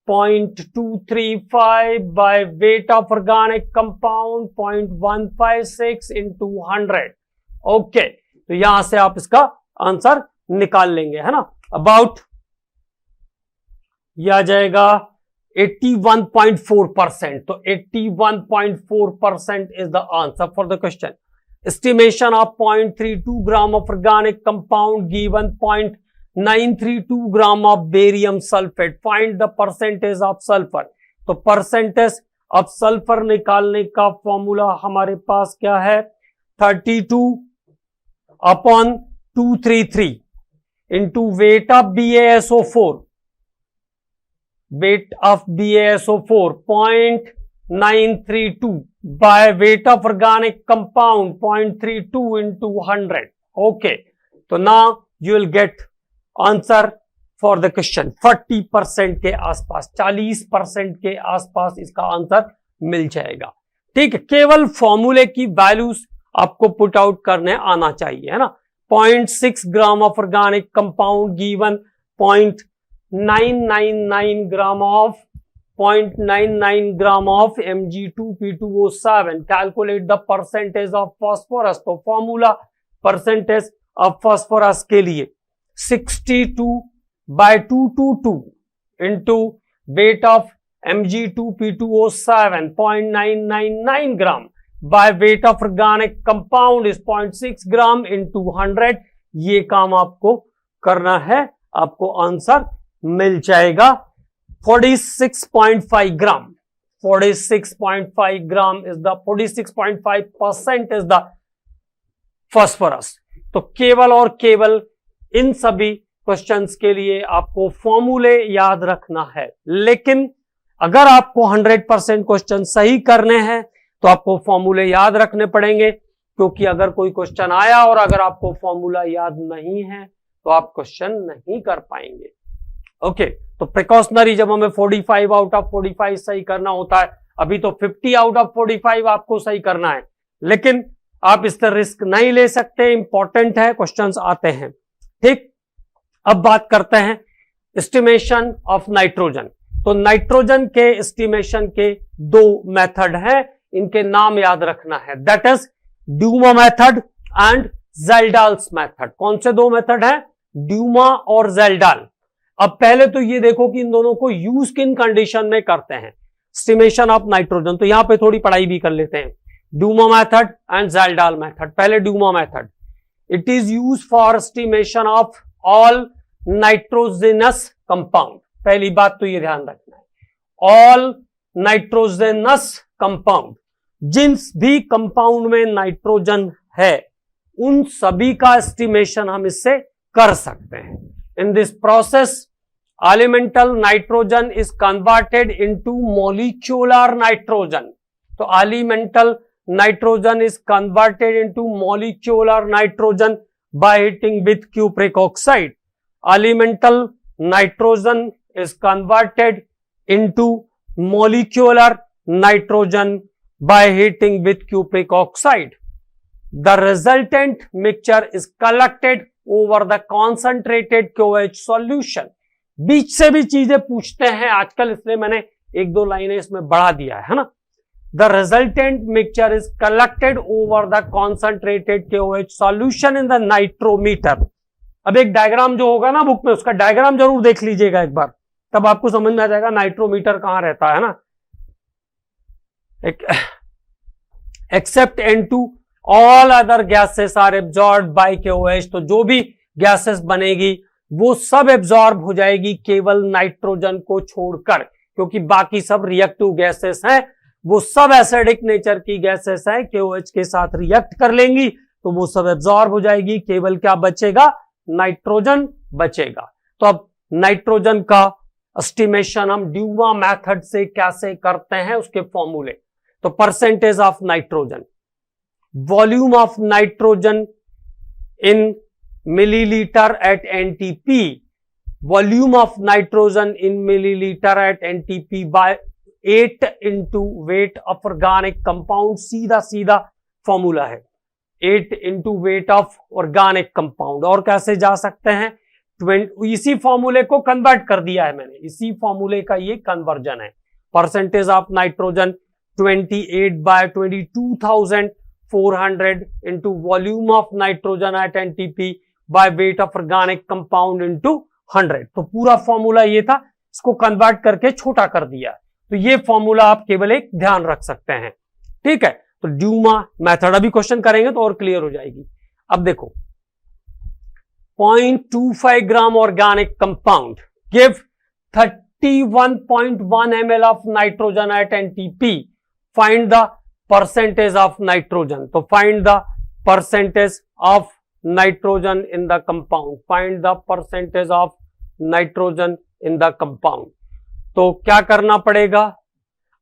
0.235 by weight of organic compound 0.156 into 100. Okay, तो यहां से आप इसका आंसर निकाल लेंगे, है ना। अबाउट यह आ जाएगा 81.4%, तो 81.4% is the answer for the question. Estimation of 0.32 gram of organic compound given 0.932 gram of barium sulphate, find the percentage of sulphur. तो परसेंटेज ऑफ सल्फर निकालने का फॉर्मूला हमारे पास क्या है? 32/233 into weight of BaSO4, weight of BaSO4 0.932 by weight of organic compound 0.32 into 100. Okay, तो now you will get answer for the question 40% के आसपास, 40% के आसपास इसका आंसर मिल जाएगा। ठीक है, केवल फॉर्मूले की वैल्यूज आपको पुट आउट करने आना चाहिए, है ना। 0.6 ग्राम of organic compound given 0.999 gram of 0.99 gram of Mg2P2O7, calculate the percentage of phosphorus. तो फॉर्मूला परसेंटेज ऑफ फास्फोरस के लिए 62/222 into weight of Mg2P2O7 0.999 gram bye weight of organic compound is 0.6 gram into 100। ये काम आपको करना है, आपको आंसर मिल जाएगा 46.5 ग्राम। 46.5 gram is the 46.5% is the phosphorus. तो केवल और केवल इन सभी क्वेश्चंस के लिए आपको फॉर्मूले याद रखना है, लेकिन अगर आपको 100% क्वेश्चन सही करने हैं तो आपको फॉर्मूले याद रखने पड़ेंगे, क्योंकि अगर कोई क्वेश्चन आया और अगर आपको फॉर्मूला याद नहीं है तो आप क्वेश्चन नहीं कर पाएंगे। ओके, तो प्रिकॉशनरी जब हमें 45 आउट ऑफ 45 सही करना होता है, अभी तो 50 आउट ऑफ 45 आपको सही करना है, लेकिन आप इस तरह रिस्क नहीं ले सकते, इंपॉर्टेंट है, क्वेश्चंस आते हैं। ठीक, अब बात करते हैं एस्टिमेशन ऑफ नाइट्रोजन। तो नाइट्रोजन के एस्टिमेशन के दो मेथड हैं, इनके नाम याद रखना है, that is Dumas method and Kjeldahl's method. कौन से दो मेथड हैं? ड्यूमा और ज़ेल्डाल। अब पहले तो ये देखो कि इन दोनों को यूज किन कंडीशन में करते हैं, एस्टिमेशन ऑफ नाइट्रोजन। तो यहां पे थोड़ी पढ़ाई भी कर लेते हैं, Dumas method and Kjeldahl method. पहले Dumas method, it is use for estimation of all nitrogenous compound. पहली बात तो ये ध्यान रखना है, ऑल नाइट्रोजनस कंपाउंड, जिन भी कंपाउंड में नाइट्रोजन है उन सभी का एस्टिमेशन हम इससे कर सकते हैं। In this process elemental nitrogen is converted into molecular nitrogen. तो elemental nitrogen is converted into molecular nitrogen by heating with cupric oxide. Elemental nitrogen is converted into molecular nitrogen by heating with cupric oxide. The resultant mixture is collected over the concentrated KOH solution. बीच से भी चीजें पूछते हैं आजकल, इसलिए मैंने एक दो लाइनें इसमें बढ़ा दिया है ना। The resultant mixture is collected over the concentrated KOH solution in the nitrometer. अब एक डायग्राम जो होगा ना बुक में, उसका डायग्राम जरूर देख लीजिएगा एक बार, तब आपको समझ में आ जाएगा नाइट्रोमीटर कहां रहता है ना। Except N2 all other gases are absorb by KOH। तो जो भी गैसेस बनेगी वो सब एब्जॉर्ब हो जाएगी केवल नाइट्रोजन को छोड़कर, क्योंकि बाकी सब रिएक्टिव गैसेस हैं, वो सब एसिडिक नेचर की गैसेस हैं, KOH के साथ रिएक्ट कर लेंगी तो वो सब एब्जॉर्ब हो जाएगी, केवल क्या बचेगा, नाइट्रोजन बचेगा। तो अब नाइट्रोजन का एस्टिमेशन हम ड्यूमा मेथड से कैसे करते हैं, उसके फॉर्मूले। तो percentage of nitrogen, volume of nitrogen in milliliter at NTP, volume of nitrogen in milliliter at NTP by 8 into weight of organic compound। सीधा सीधा फॉर्मूला है 8 into weight of organic compound। और कैसे जा सकते हैं, इसी फॉर्मूले को कन्वर्ट कर दिया है मैंने, इसी फॉर्मूले का ये कन्वर्जन है। Percentage of nitrogen 28 by 22,400 into volume of nitrogen at NTP by weight of organic compound into 100। तो पूरा फॉर्मूला ये था, इसको कन्वर्ट करके छोटा कर दिया। तो ये फॉर्मूला आप केवल एक ध्यान रख सकते हैं, ठीक है। तो ड्यूमा मेथड अभी क्वेश्चन करेंगे तो और क्लियर हो जाएगी। अब देखो 0.25 gram organic compound give 31.1 ml of nitrogen at NTP, find the percentage of nitrogen. तो find the percentage of nitrogen in the compound, find the percentage of nitrogen in the compound। तो क्या करना पड़ेगा,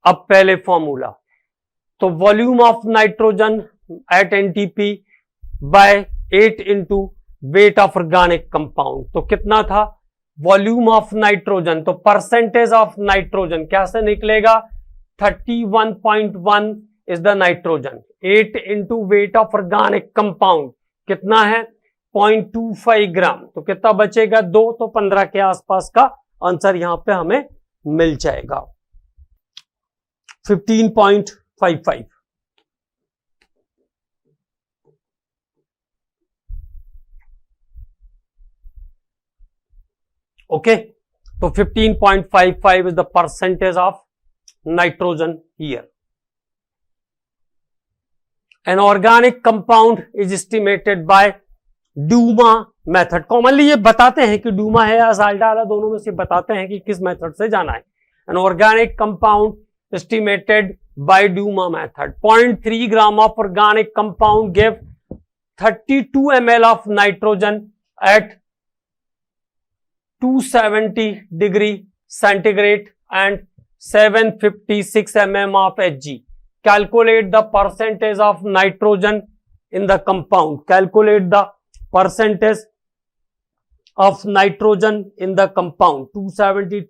अब पहले फॉर्मूला, तो volume of nitrogen at NTP by 8 into weight of organic compound. तो कितना था वॉल्यूम ऑफ नाइट्रोजन, तो परसेंटेज ऑफ नाइट्रोजन कैसे निकलेगा, 31.1 is the nitrogen, 8 into weight of organic compound कितना है 0.25 ग्राम। तो कितना बचेगा 2, तो 15 के आसपास का आंसर यहां पे हमें मिल जाएगा 15.55। ओके, तो 15.55 is the percentage of nitrogen here. An organic compound is estimated by Duma method। Commonly ये बताते हैं कि डूमा है या साल्टाला, दोनों में से बताते हैं कि किस मेथड से जाना है। An organic compound estimated by Duma method, 0.3 gram of organic compound gave 32 ml of nitrogen at 270 degree centigrade and 756 mm of Hg। Calculate the percentage of nitrogen in the compound, calculate the percentage of nitrogen in the compound, 270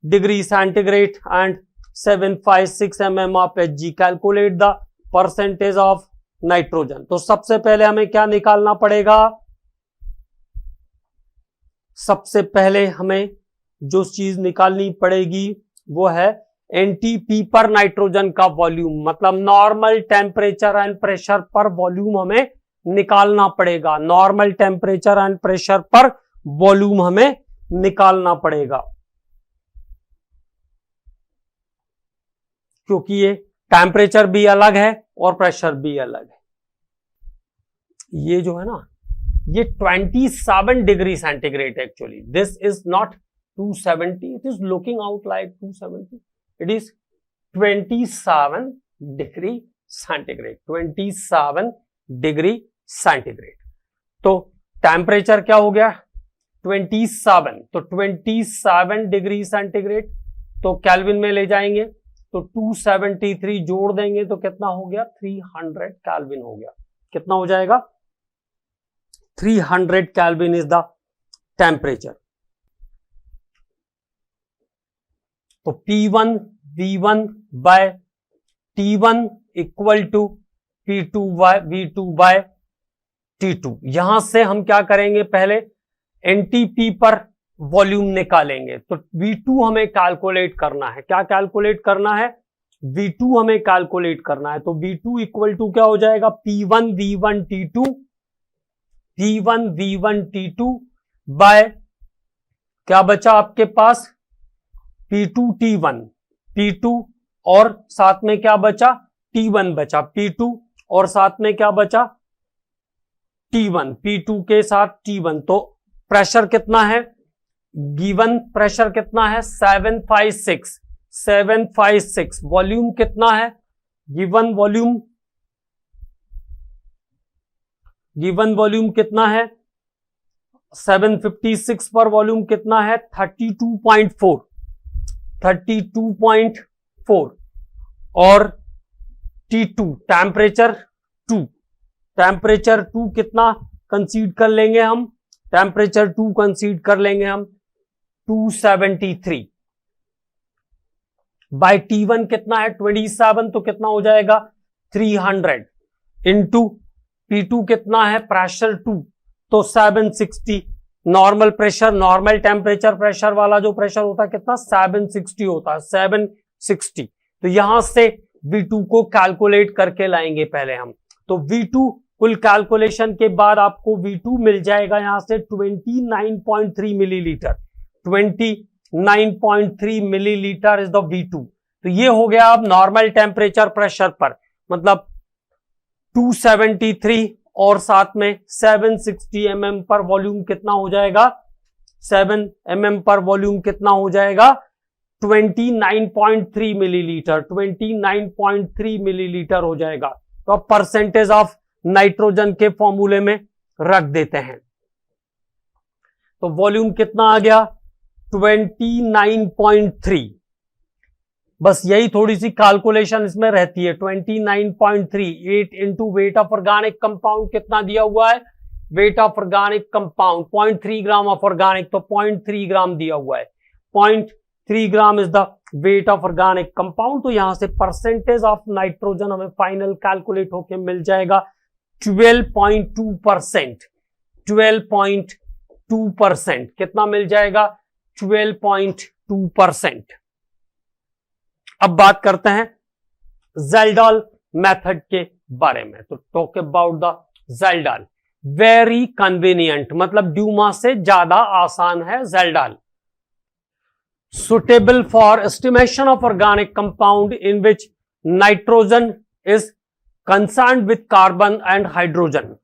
degree centigrade and 756 mm of Hg, calculate the percentage of nitrogen। तो सबसे पहले हमें क्या निकालना पड़ेगा, सबसे पहले हमें जो चीज निकालनी पड़ेगी वो है NTP पर नाइट्रोजन का वॉल्यूम, मतलब नॉर्मल टेम्परेचर एंड प्रेशर पर वॉल्यूम हमें निकालना पड़ेगा, नॉर्मल टेम्परेचर एंड प्रेशर पर वॉल्यूम हमें निकालना पड़ेगा, क्योंकि ये टेम्परेचर भी अलग है और प्रेशर भी अलग है। ये जो है ना, ये 27 degree centigrade actually, this is not 270, it is looking out like 270, it is 27 degree centigrade, 27 degree centigrade. तो टेम्परेचर क्या हो गया 27, तो 27 डिग्री सेंटीग्रेड, तो केल्विन में ले जाएंगे तो 273 जोड़ देंगे तो कितना हो गया 300 केल्विन हो गया, कितना हो जाएगा 300 केल्विन इज द टेम्परेचर। तो P1 V1 bye T1 equal to P2 V2 bye T2। यहां से हम क्या करेंगे, पहले NTP पर वॉल्यूम निकालेंगे। तो V2 हमें कैलकुलेट करना है, क्या कैलकुलेट करना है, V2 हमें कैलकुलेट करना है। तो V2 इक्वल टू क्या हो जाएगा, P1 V1 T2, P1 V1 T2 bye क्या बचा आपके पास P2 T1, P2 और साथ में क्या बचा T1 बचा, P2 और साथ में क्या बचा, T1, P2 के साथ T1। तो प्रेशर कितना है, गिवन प्रेशर कितना है 756। वॉल्यूम कितना है, गिवन वॉल्यूम कितना है 756 पर वॉल्यूम कितना है 32.4 और T2 टेम्परेचर 2 कितना कंसीड कर लेंगे हम, टेम्परेचर 2 कंसीड कर लेंगे हम 273 बाय T1 कितना है 27, तो कितना हो जाएगा 300 इंटू P2 कितना है प्रेशर 2, तो 760। Normal pressure, normal temperature pressure वाला जो प्रेशर होता है कितना 760 होता है, 760। तो यहां से V2 को कैलकुलेट करके लाएंगे पहले हम। तो V2 कुल कैलकुलेशन के बाद आपको V2 मिल जाएगा यहां से 29.3 millilitre. 29.3 millilitre is the V2। तो ये हो गया अब नॉर्मल टेम्परेचर प्रेशर पर, मतलब 273 और साथ में 760 mm पर वॉल्यूम कितना हो जाएगा, 7 mm पर वॉल्यूम कितना हो जाएगा 29.3 मिलीलीटर, 29.3 मिलीलीटर हो जाएगा। तो अब परसेंटेज ऑफ नाइट्रोजन के फॉर्मूले में रख देते हैं। तो वॉल्यूम कितना आ गया 29.3। बस यही थोड़ी सी कैलकुलेशन इसमें रहती है। 29.3 8 into weight of organic compound कितना दिया हुआ है, wait of organic compound 0.3 gram of organic, तो 0.3 ग्राम दिया हुआ है। 0.3 gram is the weight of organic compound. तो यहां से परसेंटेज ऑफ नाइट्रोजन हमें फाइनल कैलकुलेट होकर मिल जाएगा 12.2%। 12.2% कितना मिल जाएगा 12.2%। अब बात करते हैं ज़ेल्डाल मेथड के बारे में। तो talk about the Kjeldahl, very convenient, मतलब ड्यूमा से ज्यादा आसान है Kjeldahl. Suitable for estimation of organic compound in which nitrogen is concerned with carbon and hydrogen.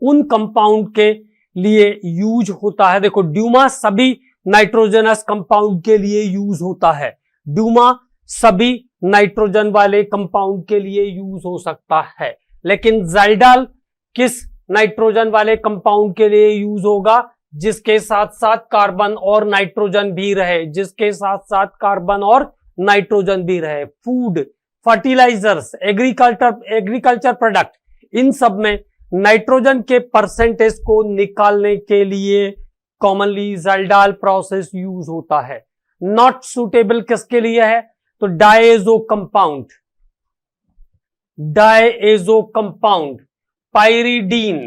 उन कंपाउंड के लिए यूज होता है, देखो ड्यूमा सभी नाइट्रोजनस कंपाउंड के लिए यूज होता है, ड्यूमा सभी नाइट्रोजन वाले कंपाउंड के लिए यूज हो सकता है, लेकिन ज़ेल्डाल किस नाइट्रोजन वाले कंपाउंड के लिए यूज होगा, जिसके साथ साथ कार्बन और नाइट्रोजन भी रहे, जिसके साथ साथ कार्बन और नाइट्रोजन भी रहे। फूड, फर्टिलाइजर्स, एग्रीकल्चर प्रोडक्ट, इन सब में नाइट्रोजन के परसेंटेज को निकालने के लिए कॉमनली ज़ेल्डाल प्रोसेस यूज होता है। नॉट सुटेबल किसके लिए है, तो डायएजो कंपाउंड, पाइरिडीन,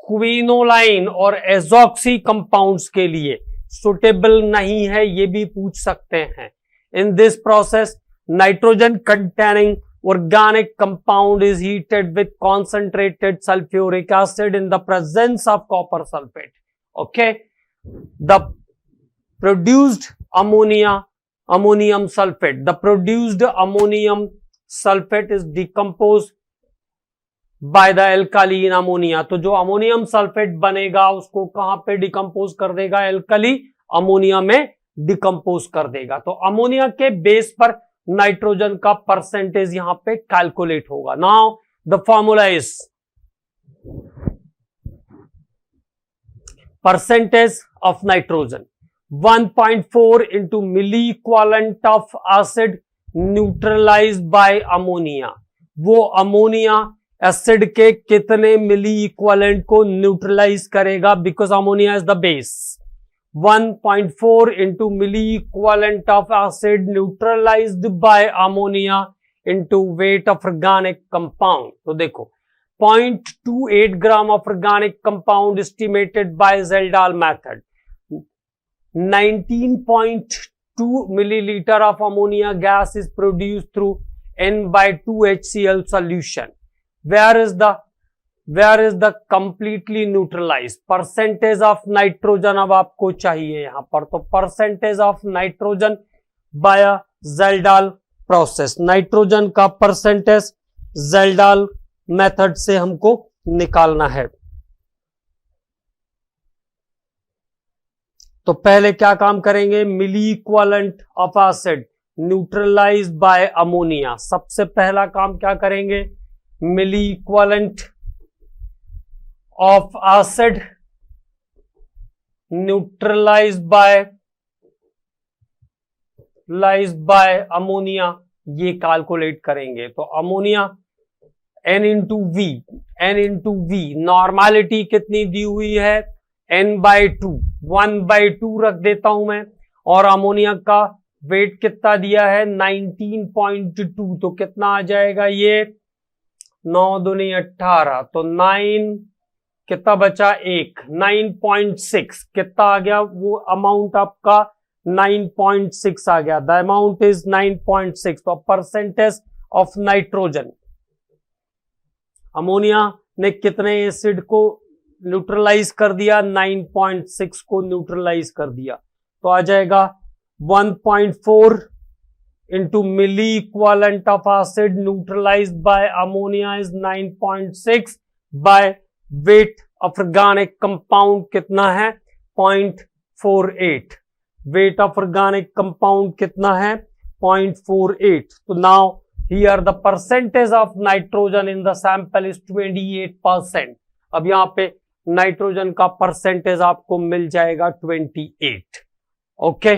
क्विनोलाइन और एजॉक्सी कंपाउंड्स के लिए सुटेबल नहीं है, ये भी पूछ सकते हैं। In this process nitrogen containing organic compound is heated with concentrated sulfuric acid in the presence of copper sulfate. Okay, the produced ammonium sulfate, the produced ammonium sulfate is decomposed by the alkaline ammonia. तो जो अमोनियम सल्फेट बनेगा उसको कहां पे डिकम्पोज कर देगा, एल्कली अमोनिया में डिकम्पोज कर देगा। तो अमोनिया के बेस पर नाइट्रोजन का परसेंटेज यहां पे कैलकुलेट होगा। Now the formula is percentage of nitrogen 1.4 into milli equivalent of acid neutralised by ammonia. वो अमोनिया एसिड के कितने मिली इक्वालेंट को न्यूट्रलाइज करेगा, because ammonia is the base. 1.4 into milli equivalent of acid neutralized by ammonia into weight of organic compound. तो देखो 0.28 ग्राम of organic compound estimated by Zeldal method, 19.2 milliliter of ammonia gas is produced through N/2HCl solution. Where is the completely neutralized percentage of nitrogen अब आपको चाहिए यहां पर। तो percentage of nitrogen by Zeldal process, nitrogen का परसेंटेज ज़ेल्डाल मेथड से हमको निकालना है। तो पहले क्या काम करेंगे, मिली equivalent of acid neutralise by ammonia. सबसे पहला काम क्या करेंगे, मिली equivalent of acid neutralise by ammonia, ये कैलकुलेट करेंगे। तो ammonia N into V, normality कितनी दी हुई है N/2, 1/2 रख देता हूं मैं, और अमोनिया का वेट कितना दिया है 19.2, तो कितना आ जाएगा ये 9 दूनी 18, तो 9 कितना बचा 1, 9.6 कितना आ गया, वो अमाउंट आपका 9.6 आ गया, द अमाउंट इज 9.6। तो परसेंटेज ऑफ नाइट्रोजन, अमोनिया ने कितने एसिड को न्यूट्रलाइज कर दिया, 9.6 को न्यूट्रलाइज कर दिया, तो आ जाएगा 1.4 into milli equivalent of acid neutralised by ammonia is 9.6 by weight of organic compound कितना है 0.48, वेट ऑफ ऑर्गेनिक कंपाउंड कितना है 0.48। तो now here the percentage of nitrogen in the sample is 28%। अब यहां पे नाइट्रोजन का परसेंटेज आपको मिल जाएगा 28। ओके,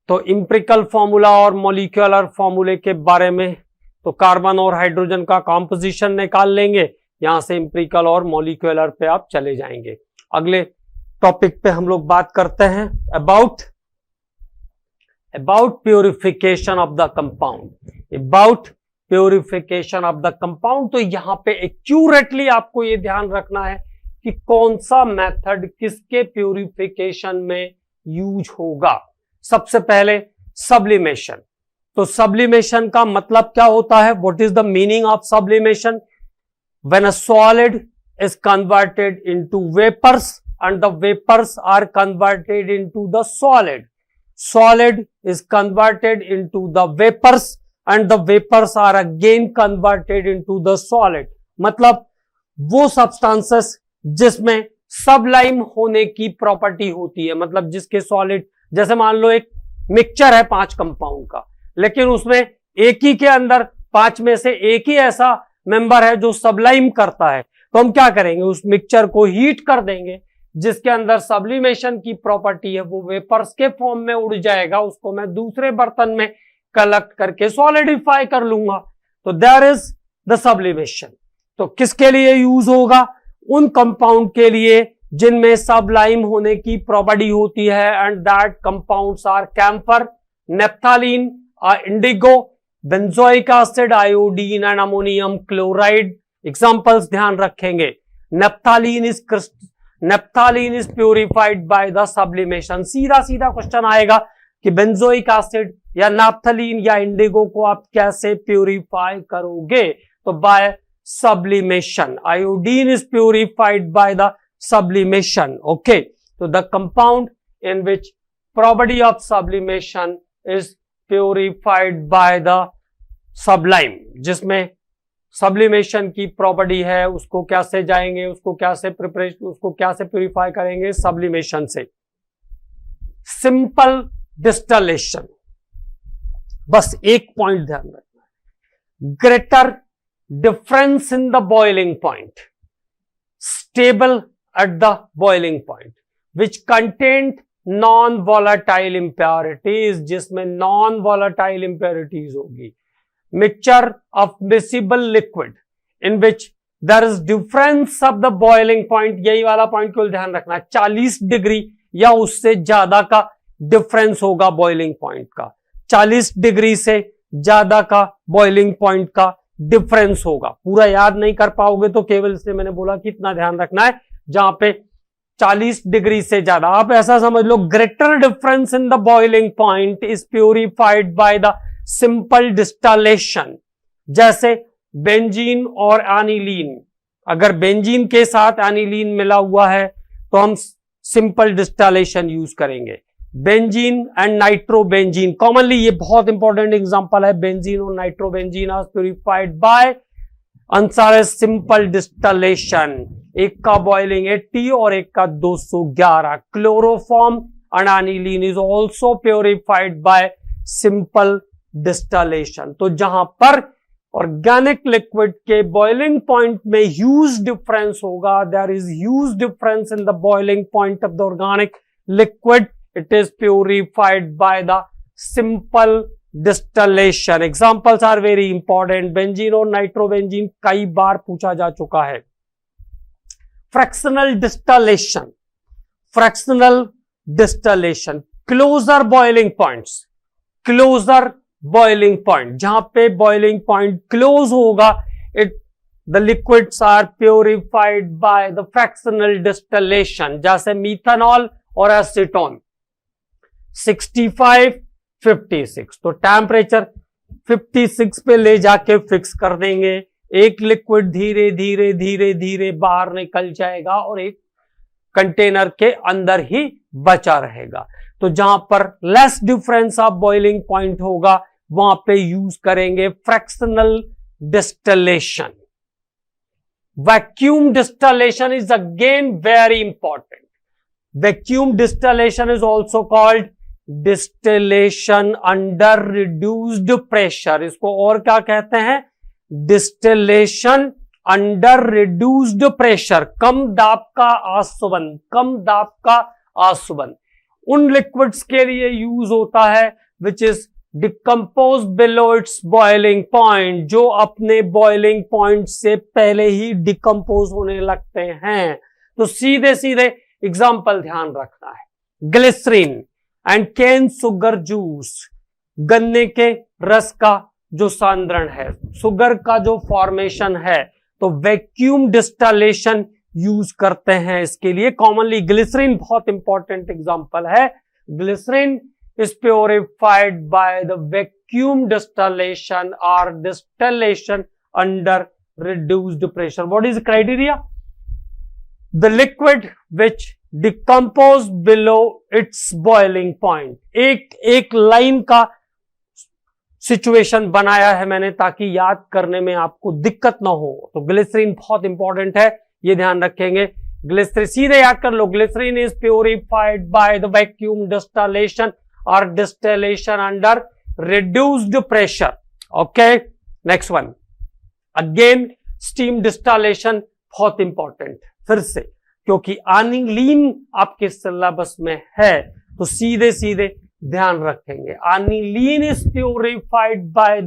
तो इंपेरिकल फॉर्मूला और मॉलिक्यूलर फॉर्मूले के बारे में, तो कार्बन और हाइड्रोजन का कॉम्पोजिशन निकाल लेंगे, यहां से इंपेरिकल और मॉलिक्यूलर पे आप चले जाएंगे। अगले टॉपिक पे हम लोग बात करते हैं about purification of the compound, about purification of the compound. तो यहां पे एक्यूरेटली आपको ये ध्यान रखना है कि कौन सा मेथड किसके प्यूरिफिकेशन में यूज होगा। सबसे पहले सब्लिमेशन, तो सब्लिमेशन का मतलब क्या होता है, what is the meaning of sublimation, when a solid is converted into vapors and the vapors are converted into the solid is converted into the vapors and the vapors are again converted into the solid। मतलब वो सब्सटेंसेस जिसमें सबलाइम होने की प्रॉपर्टी होती है, मतलब जिसके सॉलिड, जैसे मान लो एक मिक्सचर है 5 कंपाउंड का, लेकिन उसमें एक ही के अंदर 5 में से एक ही ऐसा मेंबर है जो सबलाइम करता है, तो हम क्या करेंगे, उस मिक्सचर को हीट कर देंगे, जिसके अंदर सब्लिमेशन की प्रॉपर्टी है वो वेपर्स के फॉर्म में उड़ जाएगा, उसको मैं दूसरे बर्तन में कलेक्ट करके सॉलिडिफाई कर लूंगा, तो देयर इज द सब्लिमेशन। तो किसके लिए यूज होगा, उन कंपाउंड के लिए जिनमें सबलाइम होने की प्रॉपर्टी होती है, and that compounds are camphor, naphthalene, indigo, benzoic acid, iodine and ammonium chloride. Examples ध्यान रखेंगे, naphthalene is purified by the sublimation. सीधा क्वेश्चन आएगा कि बेंजोइक एसिड या नेप्थालीन या इंडिगो को आप कैसे प्यूरिफाई करोगे, तो bye sublimation। iodine is purified by the sublimation। okay, so the compound in which property of sublimation is purified by the sublime, जिसमें sublimation की प्रॉपर्टी है, उसको कैसे जाएंगे, उसको कैसे प्यूरिफाई करेंगे, sublimation से। सिंपल डिस्टिलेशन, बस एक पॉइंट ध्यान रखना है, greater difference in the boiling point, stable at the boiling point, which contained non-volatile impurities, जिसमें non-volatile impurities होगी। Mixture of miscible liquid in which there is difference of the boiling point, यही वाला पॉइंट को ध्यान रखना, 40 डिग्री या उससे ज्यादा का डिफरेंस होगा बॉइलिंग पॉइंट का, 40 डिग्री से ज्यादा का बॉइलिंग पॉइंट का डिफरेंस होगा। पूरा याद नहीं कर पाओगे तो केवल इसलिए मैंने बोला कि इतना ध्यान रखना है, जहां पे 40 डिग्री से ज्यादा, आप ऐसा समझ लो, greater difference in the boiling point is purified by the simple distillation. जैसे बेंजीन और एनिलीन, अगर बेंजीन के साथ एनिलीन मिला हुआ है तो हम सिंपल डिस्टिलेशन यूज करेंगे। बेंजीन एंड नाइट्रोबेंजीन, कॉमनली ये बहुत इंपॉर्टेंट एग्जांपल है, बेंजीन और nitrobenzene are purified by answer है सिंपल डिस्टलेशन। एक का बॉइलिंग 80 और एक का 211। Chloroform and aniline is also purified by simple distillation. तो जहां पर ऑर्गेनिक लिक्विड के बॉइलिंग पॉइंट में ह्यूज डिफरेंस होगा, there is huge difference in the boiling point of the organic liquid, it is purified by the simple distillation. Examples are very important. Benzene और नाइट्रोबेंजीन कई बार पूछा जा चुका है। Fractional distillation, fractional distillation, closer boiling points, closer boiling point, जहां पे बॉइलिंग पॉइंट क्लोज होगा, it the liquids are purified by the fractional distillation. जैसे मीथेनॉल और एसीटोन 65, 56। तो टेम्परेचर 56 पे ले जाके फिक्स कर देंगे। एक लिक्विड धीरे धीरे धीरे धीरे बाहर निकल जाएगा और एक कंटेनर के अंदर ही बचा रहेगा। तो जहां पर less difference of boiling point होगा, वहां पे यूज करेंगे fractional distillation. Vacuum distillation is again very important. Vacuum distillation is also called distillation under reduced pressure. इसको और क्या कहते हैं? Distillation under reduced pressure. कम दाब का आसवन, कम दाब का आसवन उन लिक्विड्स के लिए यूज होता है which is decompose below its boiling point, जो अपने बॉइलिंग पॉइंट से पहले ही डिकम्पोज होने लगते हैं। तो सीधे सीधे एग्जाम्पल ध्यान रखना है। Glycerine and cane sugar juice, गन्ने के रस का जो सांद्रण है, सुगर का जो फॉर्मेशन है, तो वैक्यूम डिस्टलेशन यूज करते हैं इसके लिए। कॉमनली ग्लिसरीन बहुत इंपॉर्टेंट एग्जांपल है। Glycerine is purified by the vacuum distillation और distillation under reduced pressure. What is criteria? The liquid which decompose below its boiling point. एक लाइन का सिचुएशन बनाया है मैंने ताकि याद करने में आपको दिक्कत ना हो। तो ग्लिसरीन बहुत इंपॉर्टेंट है, ये ध्यान रखेंगे। ग्लिसरीन सीधे याद कर लो, glycerine is purified by the vacuum distillation और distillation under reduced pressure. Okay, next one again steam distillation बहुत इंपॉर्टेंट फिर से, क्योंकि एनिलीन आपके सिलेबस में है, तो सीधे सीधे ध्यान रखेंगे। Aniline is purified by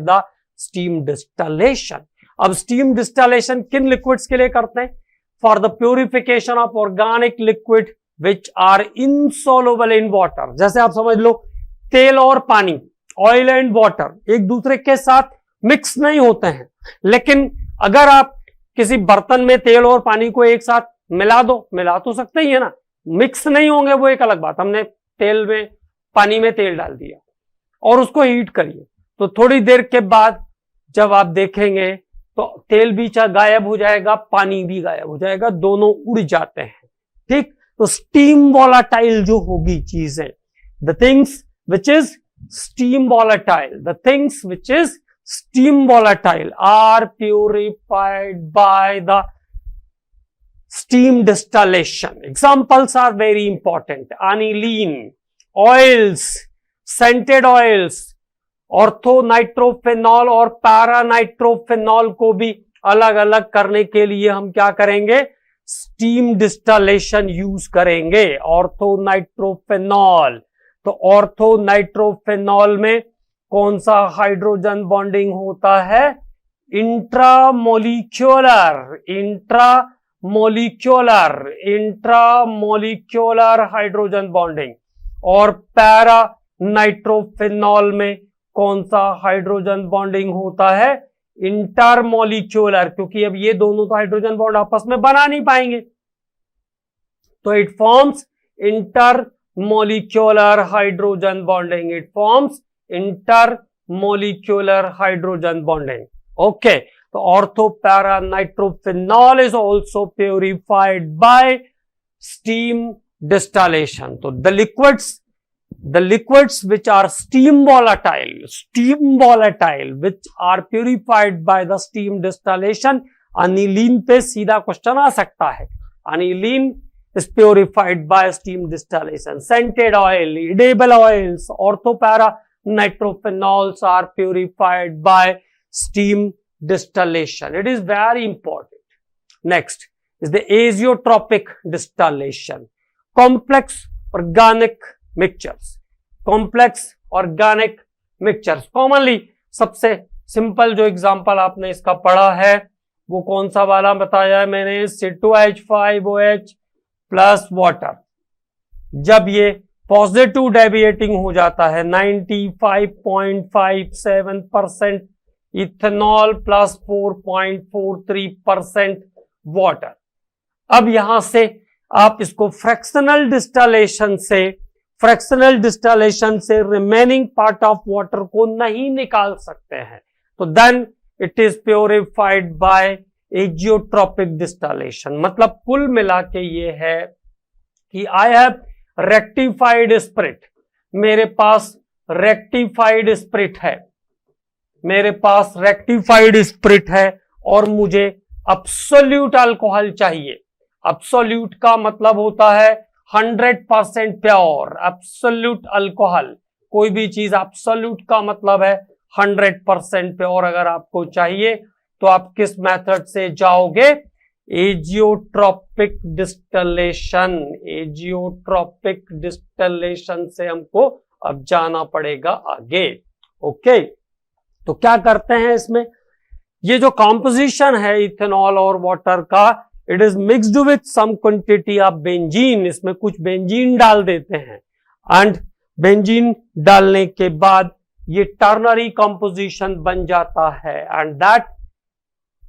the steam distillation. अब स्टीम डिस्टलेशन किन लिक्विड्स के लिए करते हैं? For the purification of organic liquid which are insoluble in water. जैसे आप समझ लो तेल और पानी, ऑयल एंड वाटर एक दूसरे के साथ मिक्स नहीं होते हैं, लेकिन अगर आप किसी बर्तन में तेल और पानी को एक साथ मिला दो, मिला तो सकते ही है ना, मिक्स नहीं होंगे वो एक अलग बात। हमने तेल में पानी में तेल डाल दिया और उसको हीट करिए, तो थोड़ी देर के बाद जब आप देखेंगे तो तेल भी गायब हो जाएगा, पानी भी गायब हो जाएगा, दोनों उड़ जाते हैं। ठीक, तो स्टीम वॉलाटाइल जो होगी चीजें, the things which is steam volatile, the things which is steam volatile are purified by the steam distillation. Examples are very important. Aniline, oils, scented oils, ऑर्थोनाइट्रोफेनॉल और पैरानाइट्रोफेनॉल को भी अलग अलग करने के लिए हम क्या करेंगे? स्टीम डिस्टलेशन यूज करेंगे। ऑर्थोनाइट्रोफेनॉल, तो ऑर्थोनाइट्रोफेनॉल में कौन सा हाइड्रोजन बॉन्डिंग होता है? Intramolecular hydrogen bonding. और पैरा नाइट्रोफेनॉल में कौन सा हाइड्रोजन बॉन्डिंग होता है? इंटरमोलिक्यूलर, क्योंकि अब ये दोनों तो हाइड्रोजन बॉन्ड आपस में बना नहीं पाएंगे, तो it forms intermolecular hydrogen bonding. It forms intermolecular hydrogen bonding. Okay, तो ortho para nitrophenol is also purified by steam distillation. तो the liquids the liquids which are steam volatile which are purified by the steam distillation, aniline पे सीधा क्वेश्चन आ सकता है. Aniline is purified by steam distillation. Scented oil, edible oils, orthopara nitrophenols are purified by steam distillation. It is very important. Next is the azeotropic distillation. Complex organic mixtures. Commonly सबसे सिंपल जो एग्जांपल आपने इसका पढ़ा है वो कौन सा वाला बताया है मैंने, C2H5OH प्लस वाटर. जब ये पॉजिटिव डेविएटिंग हो जाता है 95.57% इथेनॉल प्लस 4.43% वाटर. अब यहां से आप इसको फ्रैक्शनल डिस्टिलेशन से रिमेनिंग पार्ट ऑफ वाटर को नहीं निकाल सकते हैं, तो then it is purified by azeotropic distillation. मतलब कुल मिला के ये है कि आई हैव रेक्टिफाइड स्पिरिट. मेरे पास रेक्टिफाइड स्पिरिट है और मुझे अब्सोल्यूट अल्कोहल चाहिए. अब्सोल्यूट का मतलब होता है 100% प्योर. अब्सोल्यूट अल्कोहल, कोई भी चीज अब्सोल्यूट का मतलब है 100% प्योर. अगर आपको चाहिए तो आप किस मेथड से जाओगे, एजियोट्रोपिक डिस्टिलेशन से हमको अब जाना पड़ेगा आगे. ओके, तो क्या करते हैं इसमें, ये जो कॉम्पोजिशन है इथेनॉल और वाटर का, it is mixed with some quantity of benzene. इसमें कुछ बेंजीन डाल देते हैं एंड बेंजीन डालने के बाद ये टर्नरी कंपोजिशन बन जाता है. And that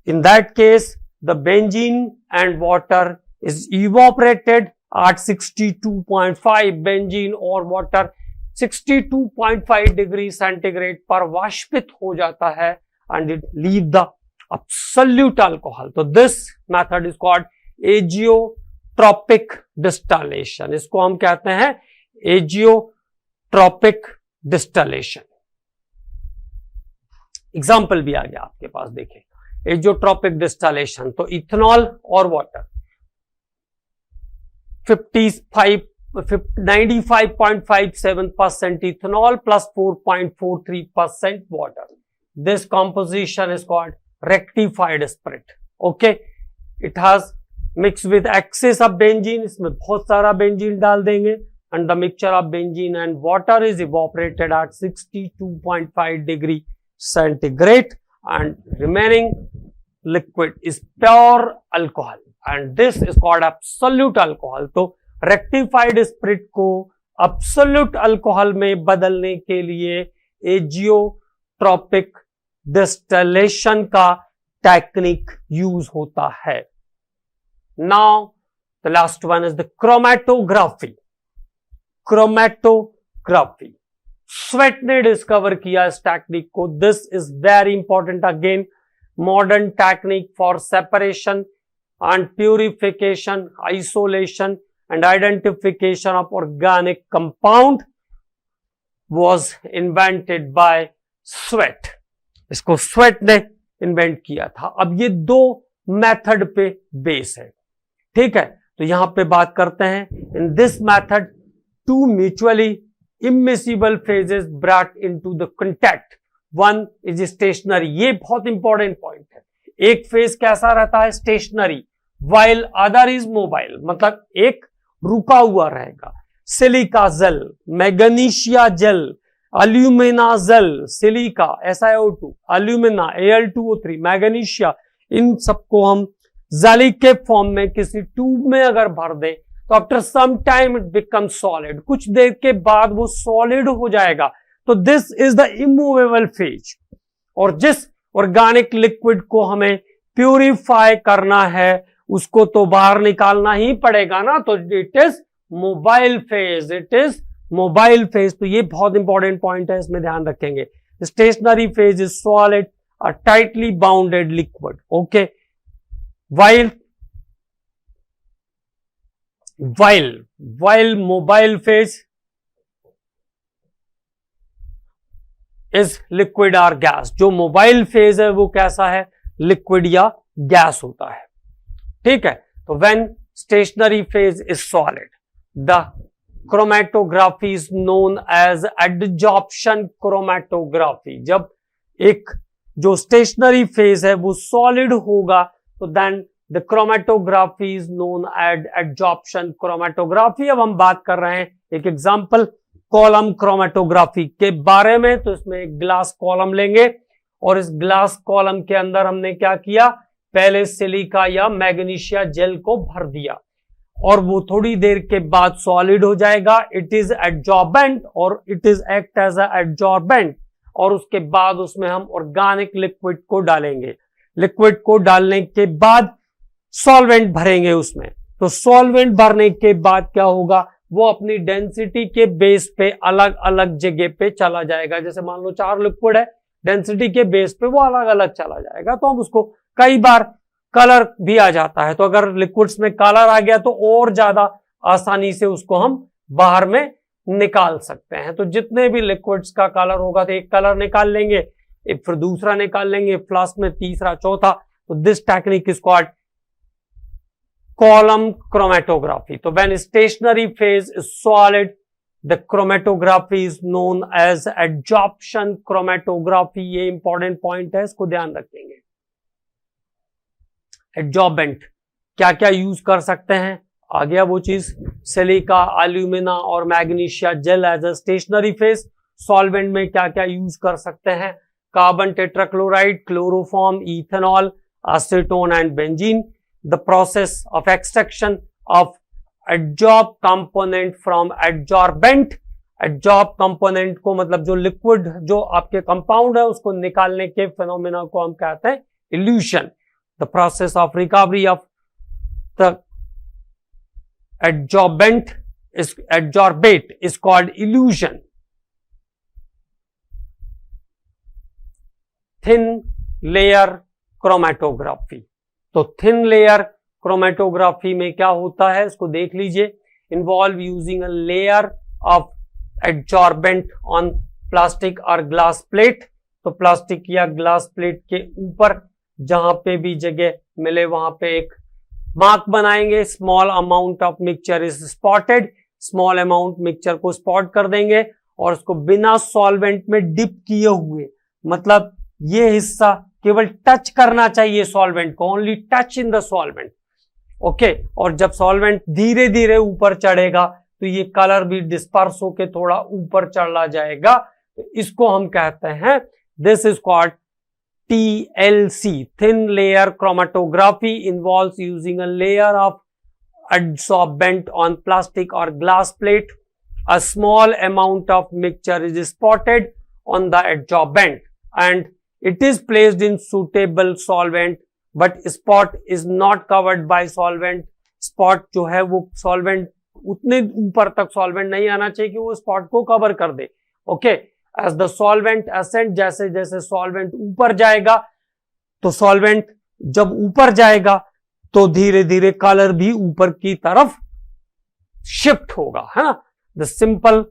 in that case the benzene and water is evaporated at 62.5. benzene और water 62.5 डिग्री सेंटीग्रेड पर वाष्पित हो जाता है and it leave the absolute alcohol. तो this method is called azeotropic distillation. इसको हम कहते हैं azeotropic distillation. एग्जाम्पल भी आ गया आपके पास, देखें एजियोट्रोपिक डिस्टिलेशन. तो इथेनॉल और water 95.57% ethanol plus 4.43% water. This composition is called rectified spirit. Okay, it has mix with excess of benzene. इसमें बहुत सारा बेंजीन डाल देंगे and the mixture of benzene and water is evaporated at 62.5 degree centigrade and remaining liquid is pure alcohol and this is called absolute alcohol. तो rectified spirit को absolute alcohol में बदलने के लिए एजियोट्रोपिक डिस्टिलेशन का टेक्निक यूज होता है. Now the last one is the chromatography. Sweat ने डिस्कवर किया इस टेक्निक को. This is very important again. Modern technique for separation and purification, isolation and identification of organic compound was invented by sweat. इसको स्वेट ने इन्वेंट किया था. अब ये दो मेथड पे बेस है, ठीक है. तो यहां पे बात करते हैं, in this method two mutually immiscible phases brought into the contact. One is stationary. ये बहुत इंपॉर्टेंट पॉइंट है. एक फेज कैसा रहता है, stationary, while other is mobile. मतलब एक रुका हुआ रहेगा. Silica gel, magnesia gel, alumina gel, silica SiO2, alumina Al2O3, magnesia, इन सबको हम जेली के फॉर्म में किसी ट्यूब में अगर भर दें तो after some time it become solid. कुछ देर के बाद वो सॉलिड हो जाएगा. तो this is the immovable phase. और जिस ऑर्गेनिक लिक्विड को हमें प्यूरिफाई करना है उसको तो बाहर निकालना ही पड़ेगा ना, तो इट इज मोबाइल फेज. तो ये बहुत इंपॉर्टेंट पॉइंट है, इसमें ध्यान रखेंगे. Stationery phase is solid, a tightly bounded liquid. Okay, while mobile phase is liquid और गैस। जो मोबाइल फेज है वो कैसा है, लिक्विड या गैस होता है। ठीक है, तो when stationary phase is solid, the chromatography is known as adsorption chromatography. जब एक जो स्टेशनरी फेज है वो सॉलिड होगा तो then the chromatography is known as adsorption chromatography. अब हम बात कर रहे हैं एक एग्जांपल कॉलम क्रोमेटोग्राफी के बारे में। तो इसमें एक ग्लास कॉलम लेंगे और इस ग्लास कॉलम के अंदर हमने क्या किया, पहले सिलिका या मैग्नीशिया जेल को भर दिया और वो थोड़ी देर के बाद सॉलिड हो जाएगा। इट इज एडजॉर्बेंट और it is act as a adsorbent. और उसके बाद उसमें हम ऑर्गेनिक लिक्विड को डालेंगे। लिक्विड को डालने के बाद सॉल्वेंट भरेंगे उसमें। तो सॉल्वेंट भरने के बाद क्या होगा, वो अपनी डेंसिटी के बेस पे अलग अलग जगह पे चला जाएगा। जैसे मान लो 4 लिक्विड है, डेंसिटी के बेस पे वो अलग अलग चला जाएगा। तो हम उसको कई बार कलर भी आ जाता है, तो अगर लिक्विड्स में कलर आ गया तो और ज्यादा आसानी से उसको हम बाहर में निकाल सकते हैं। तो जितने भी लिक्विड्स का कलर होगा तो एक कलर निकाल लेंगे, फिर दूसरा निकाल लेंगे, फ्लास्क में तीसरा, चौथा। तो this technique is called column chromatography. तो when stationary phase is solid the chromatography is known as adsorption chromatography. ये इंपॉर्टेंट पॉइंट है, इसको ध्यान रखेंगे। एडजॉर्बेंट क्या क्या यूज कर सकते हैं, आ गया वो चीज, सिलिका, एल्यूमिना और magnesia gel as a stationary phase. Solvent में क्या क्या यूज कर सकते हैं, carbon tetrachloride, chloroform, ethanol, acetone and benzene. The process of extraction of adsorb component from adsorbent. Adsorb component को मतलब जो लिक्विड जो आपके कंपाउंड है उसको निकालने के फिनोमेना को हम कहते हैं evolution. The process of recovery of the adsorbent adsorbate is called illusion. Thin layer chromatography। तो thin layer chromatography में क्या होता है इसको देख लीजिए। Involve using a layer of adsorbent on plastic or glass plate। तो प्लास्टिक या ग्लास प्लेट के ऊपर जहां पे भी जगह मिले वहां पे एक मार्क बनाएंगे। Small amount of mixture is spotted. Small amount mixture को स्पॉट कर देंगे और उसको बिना सॉल्वेंट में डिप किए हुए, मतलब ये हिस्सा केवल टच करना चाहिए सॉल्वेंट को, only touch in the solvent. Okay, और जब सॉल्वेंट धीरे धीरे ऊपर चढ़ेगा तो ये कलर भी डिस्पर्स होके थोड़ा ऊपर चला जाएगा। तो इसको हम कहते हैं, this is called TLC। Thin layer chromatography involves using a layer of adsorbent on plastic or glass plate. A small amount of mixture is spotted on the adsorbent and it is placed in suitable solvent, but spot is not covered by solvent। spot जो है वो solvent उतने ऊपर तक solvent नहीं आना चाहिए कि वो spot को cover कर दे। Okay, as the solvent ascent, जैसे जैसे सॉल्वेंट ऊपर जाएगा तो सॉल्वेंट जब ऊपर जाएगा तो धीरे धीरे कलर भी ऊपर की तरफ शिफ्ट होगा, है ना। The simple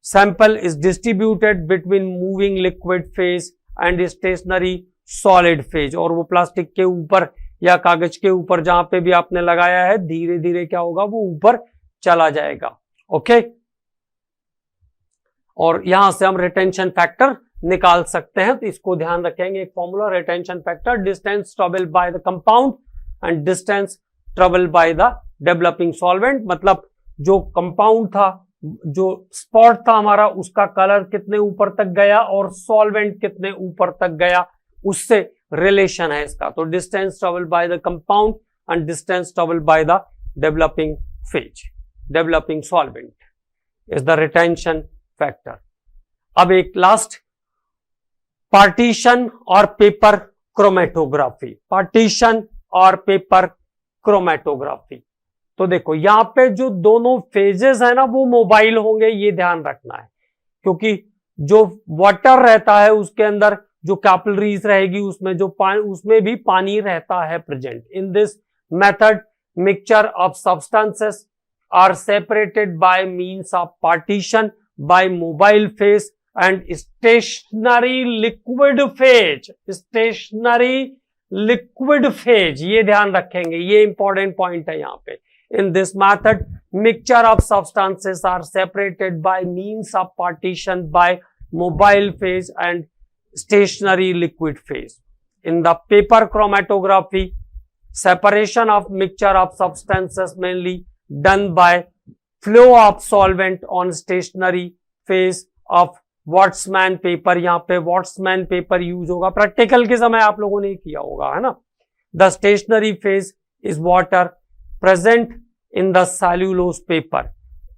sample is distributed between moving liquid phase and stationary solid phase. और वो प्लास्टिक के ऊपर या कागज के ऊपर जहां पे भी आपने लगाया है धीरे धीरे क्या होगा, वो ऊपर चला जाएगा। ओके, और यहां से हम रिटेंशन फैक्टर निकाल सकते हैं। तो इसको ध्यान रखेंगे, एक formula retention factor, distance travel by the compound and distance travel by the developing solvent. मतलब जो कंपाउंड था, जो स्पॉट था हमारा, उसका कलर कितने ऊपर तक गया और सॉल्वेंट कितने ऊपर तक गया, उससे रिलेशन है इसका। तो distance travel by the compound and distance travel by the developing phase, developing solvent is the retention factor. अब एक लास्ट, पार्टीशन और पेपर क्रोमेटोग्राफी। पार्टीशन और पेपर क्रोमेटोग्राफी। तो देखो यहां पे जो दोनों फेजेस है ना वो मोबाइल होंगे, ये ध्यान रखना है, क्योंकि जो वाटर रहता है उसके अंदर जो कैपिलरीज रहेगी उसमें जो पानी, उसमें भी पानी रहता है present. In this method mixture of substances are separated by means of partition by mobile phase and stationary liquid phase, stationary liquid phase, ये ध्यान रखेंगे, ये इंपॉर्टेंट पॉइंट है यहां पे। In this method mixture of substances are separated by means of partition by mobile phase and stationary liquid phase. In the paper chromatography separation of mixture of substances mainly done by flow of solvent on stationary phase of Watsman paper। यहां पे Watsman paper यूज होगा, प्रैक्टिकल के समय आप लोगों ने किया होगा, है ना। The stationary phase is water present in the cellulose paper।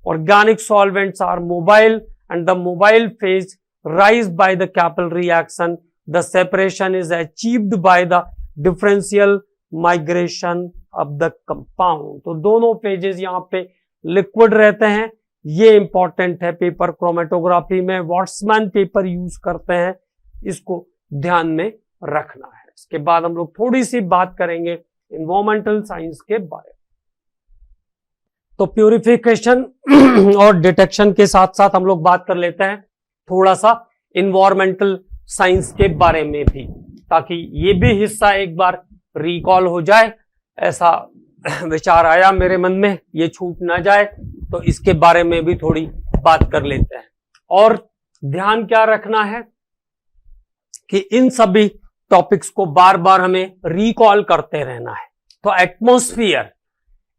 Organic solvents are mobile and the mobile phase rise by the capillary reaction। The separation is achieved by the differential migration of the compound. तो दोनों फेजेस यहां पे लिक्विड रहते हैं, ये इंपॉर्टेंट है पेपर क्रोमेटोग्राफी में। वॉट्समैन पेपर यूज करते हैं, इसको ध्यान में रखना है। इसके बाद हम लोग थोड़ी सी बात करेंगे एनवायरमेंटल साइंस के बारे में। तो प्यूरिफिकेशन और डिटेक्शन के साथ साथ हम लोग बात कर लेते हैं थोड़ा सा एनवायरमेंटल साइंस के बारे में भी, ताकि ये भी हिस्सा एक बार रिकॉल हो जाए। ऐसा विचार आया मेरे मन में, ये छूट ना जाए, तो इसके बारे में भी थोड़ी बात कर लेते हैं। और ध्यान क्या रखना है कि इन सभी टॉपिक्स को बार बार हमें रिकॉल करते रहना है। तो atmosphere,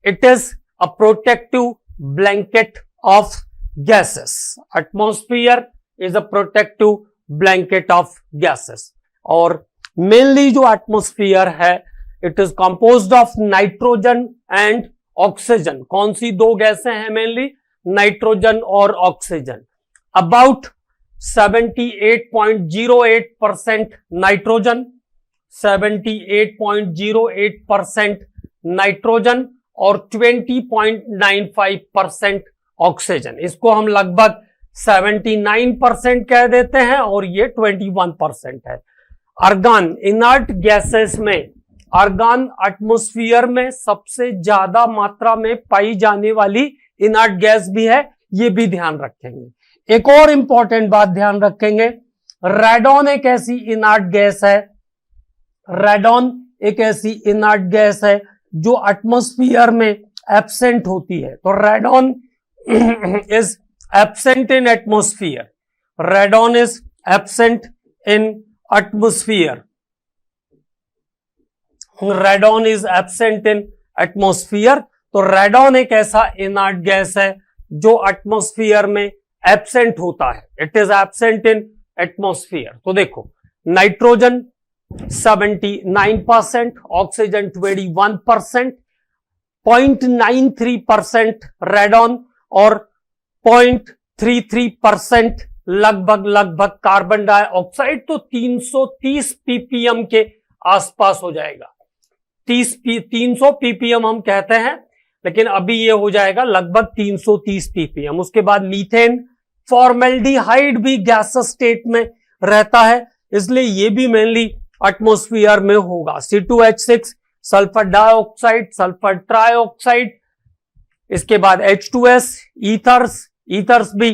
it is a protective blanket of gases. Atmosphere is a protective blanket of gases. और मेनली जो एटमॉस्फेयर है, it is composed of nitrogen and oxygen. कौन सी दो गैसें हैं मेनली? नाइट्रोजन और ऑक्सीजन। अबाउट 78.08% नाइट्रोजन, 78.08% नाइट्रोजन और 20.95% ऑक्सीजन। इसको हम लगभग 79% कह देते हैं और ये 21% है। आर्गन, इनर्ट गैसेस में आर्गन एटमॉस्फेयर में सबसे ज्यादा मात्रा में पाई जाने वाली इनर्ट गैस भी है, ये भी ध्यान रखेंगे। एक और इंपॉर्टेंट बात ध्यान रखेंगे, रेडॉन एक ऐसी इनर्ट गैस है, रेडॉन एक ऐसी इनर्ट गैस है जो एटमॉस्फेयर में एब्सेंट होती है। तो radon is absent in atmosphere, radon is absent in atmosphere, radon is absent in atmosphere. तो रेडॉन एक ऐसा इनर्ट गैस है जो एटमॉस्फेयर में एब्सेंट होता है, it is absent in atmosphere. तो देखो, नाइट्रोजन 79%, ऑक्सीजन 21%, 0.93% रेडॉन और 0.33% लगभग कार्बन डाइऑक्साइड। तो 330 ppm के आसपास हो जाएगा। 300 ppm हम कहते हैं, लेकिन अभी ये हो जाएगा लगभग 330 ppm। उसके बाद मीथेन, फॉर्मेल्डिहाइड भी गैस स्टेट में रहता है, इसलिए ये भी मेनली एटमॉस्फेयर में होगा। C2H6, sulphur dioxide, sulphur trioxide, इसके बाद H2S, ईथर्स भी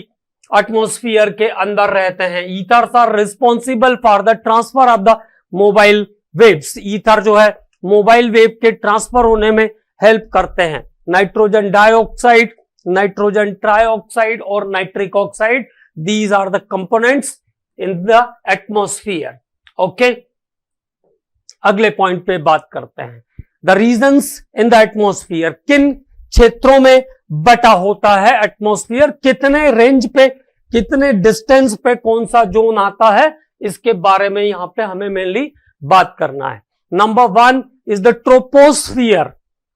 एटमॉस्फेयर के अंदर रहते हैं। Ethers are responsible for the transfer of the mobile waves. Ether जो है मोबाइल वेव के ट्रांसफर होने में हेल्प करते हैं। नाइट्रोजन डाइऑक्साइड, नाइट्रोजन ट्राइऑक्साइड और nitric oxide, these are the components in the atmosphere. Okay, अगले पॉइंट पे बात करते हैं, the regions in the atmosphere. किन क्षेत्रों में बटा होता है एटमॉस्फेयर, कितने रेंज पे, कितने डिस्टेंस पे कौन सा जोन आता है, इसके बारे में यहां पे हमें मेनली बात करना है। Number 1 is the troposphere.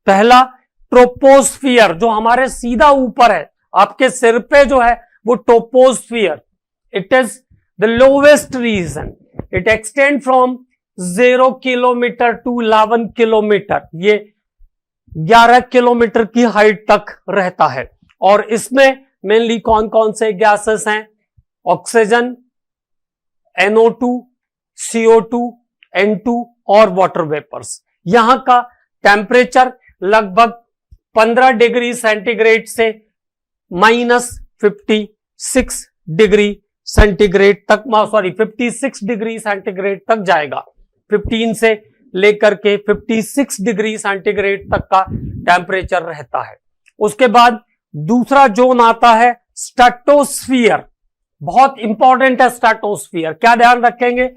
पहला ट्रोपोस्फियर जो हमारे सीधा ऊपर है, आपके सिर पे जो है वो troposphere. It is the lowest region, it extend from 0 kilometre to 11 kilometre. ये 11 किलोमीटर की हाइट तक रहता है। और इसमें मेनली कौन कौन से गैसेस हैं? ऑक्सीजन, NO2, CO2, N2 और वाटर वेपर्स। यहां का टेम्परेचर लगभग 15 डिग्री सेंटीग्रेड से -56 डिग्री सेंटीग्रेड तक, सॉरी 56 डिग्री सेंटीग्रेड तक जाएगा। 15 से लेकर के 56 डिग्री सेंटीग्रेड तक का टेम्परेचर रहता है। उसके बाद दूसरा जोन आता है स्ट्रेटोस्फियर। बहुत इंपॉर्टेंट है स्ट्रेटोस्फियर, क्या ध्यान रखेंगे?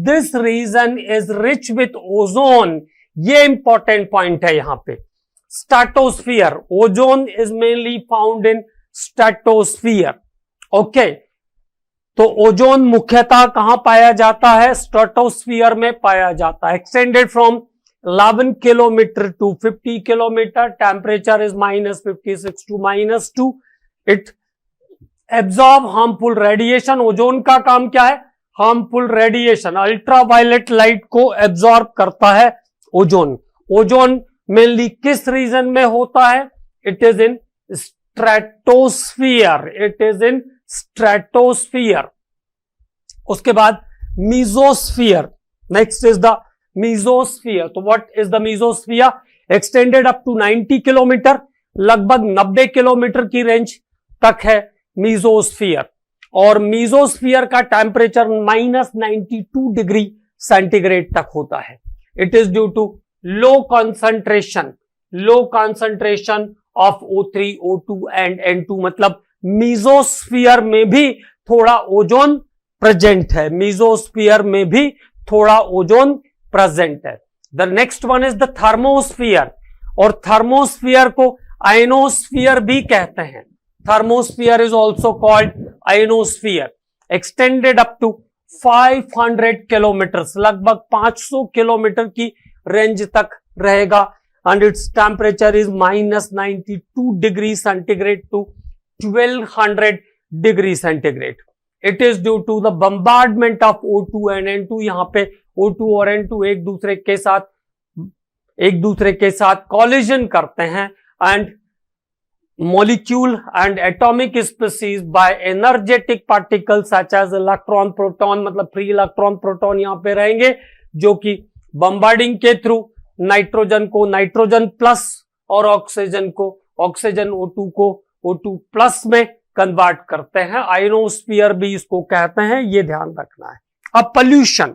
This region is rich with ozone, ये इंपॉर्टेंट पॉइंट है यहां पे। Stratosphere, ozone is mainly found in stratosphere. Okay, तो ओजोन मुख्यतः कहां पाया जाता है? स्ट्रेटोस्फियर में पाया जाता है। Extended from 11 kilometre to 50 kilometre, temperature is -56 to -2। It absorb harmful radiation. Ozone का काम क्या है? हार्मफुल रेडिएशन, अल्ट्रावायलेट लाइट को एब्जॉर्ब करता है ओजोन। ओजोन मेनली किस रीजन में होता है? It is in stratosphere, it is in stratosphere. उसके बाद mesosphere, next is the mesosphere. तो what is the mesosphere? Extended up to 90 kilometre, लगभग 90 किलोमीटर की रेंज तक है मीजोस्फियर। और मीजोस्फियर का टेम्परेचर -92 डिग्री सेंटीग्रेड तक होता है। It is due to low concentration of O3, O2 and N2। मतलब मीजोस्फियर में भी थोड़ा ओजोन प्रेजेंट है, मीजोस्फियर में भी थोड़ा ओजोन प्रेजेंट है। The next one is the thermosphere, और थर्मोस्फियर को आयनोस्फियर भी कहते हैं। Thermosphere is also called ionosphere. Extended up to 500 kilometre, लगभग 500 किलोमीटर की रेंज तक रहेगा। And its temperature is -92 degree centigrade to 1200 degree centigrade. It is due to the bombardment of O2 and N2। यहां पे O2 और N2 एक दूसरे के साथ कॉलिजन करते हैं, and molecule and atomic species by energetic particles such as electron, proton, मतलब फ्री इलेक्ट्रॉन, प्रोटॉन यहां पे रहेंगे, जो कि बम्बार्डिंग के थ्रू नाइट्रोजन को नाइट्रोजन प्लस और ऑक्सीजन को ऑक्सीजन O2 को O2 प्लस में कन्वर्ट करते हैं। आयनोस्फीयर भी इसको कहते हैं, ये ध्यान रखना है। अब पोल्यूशन,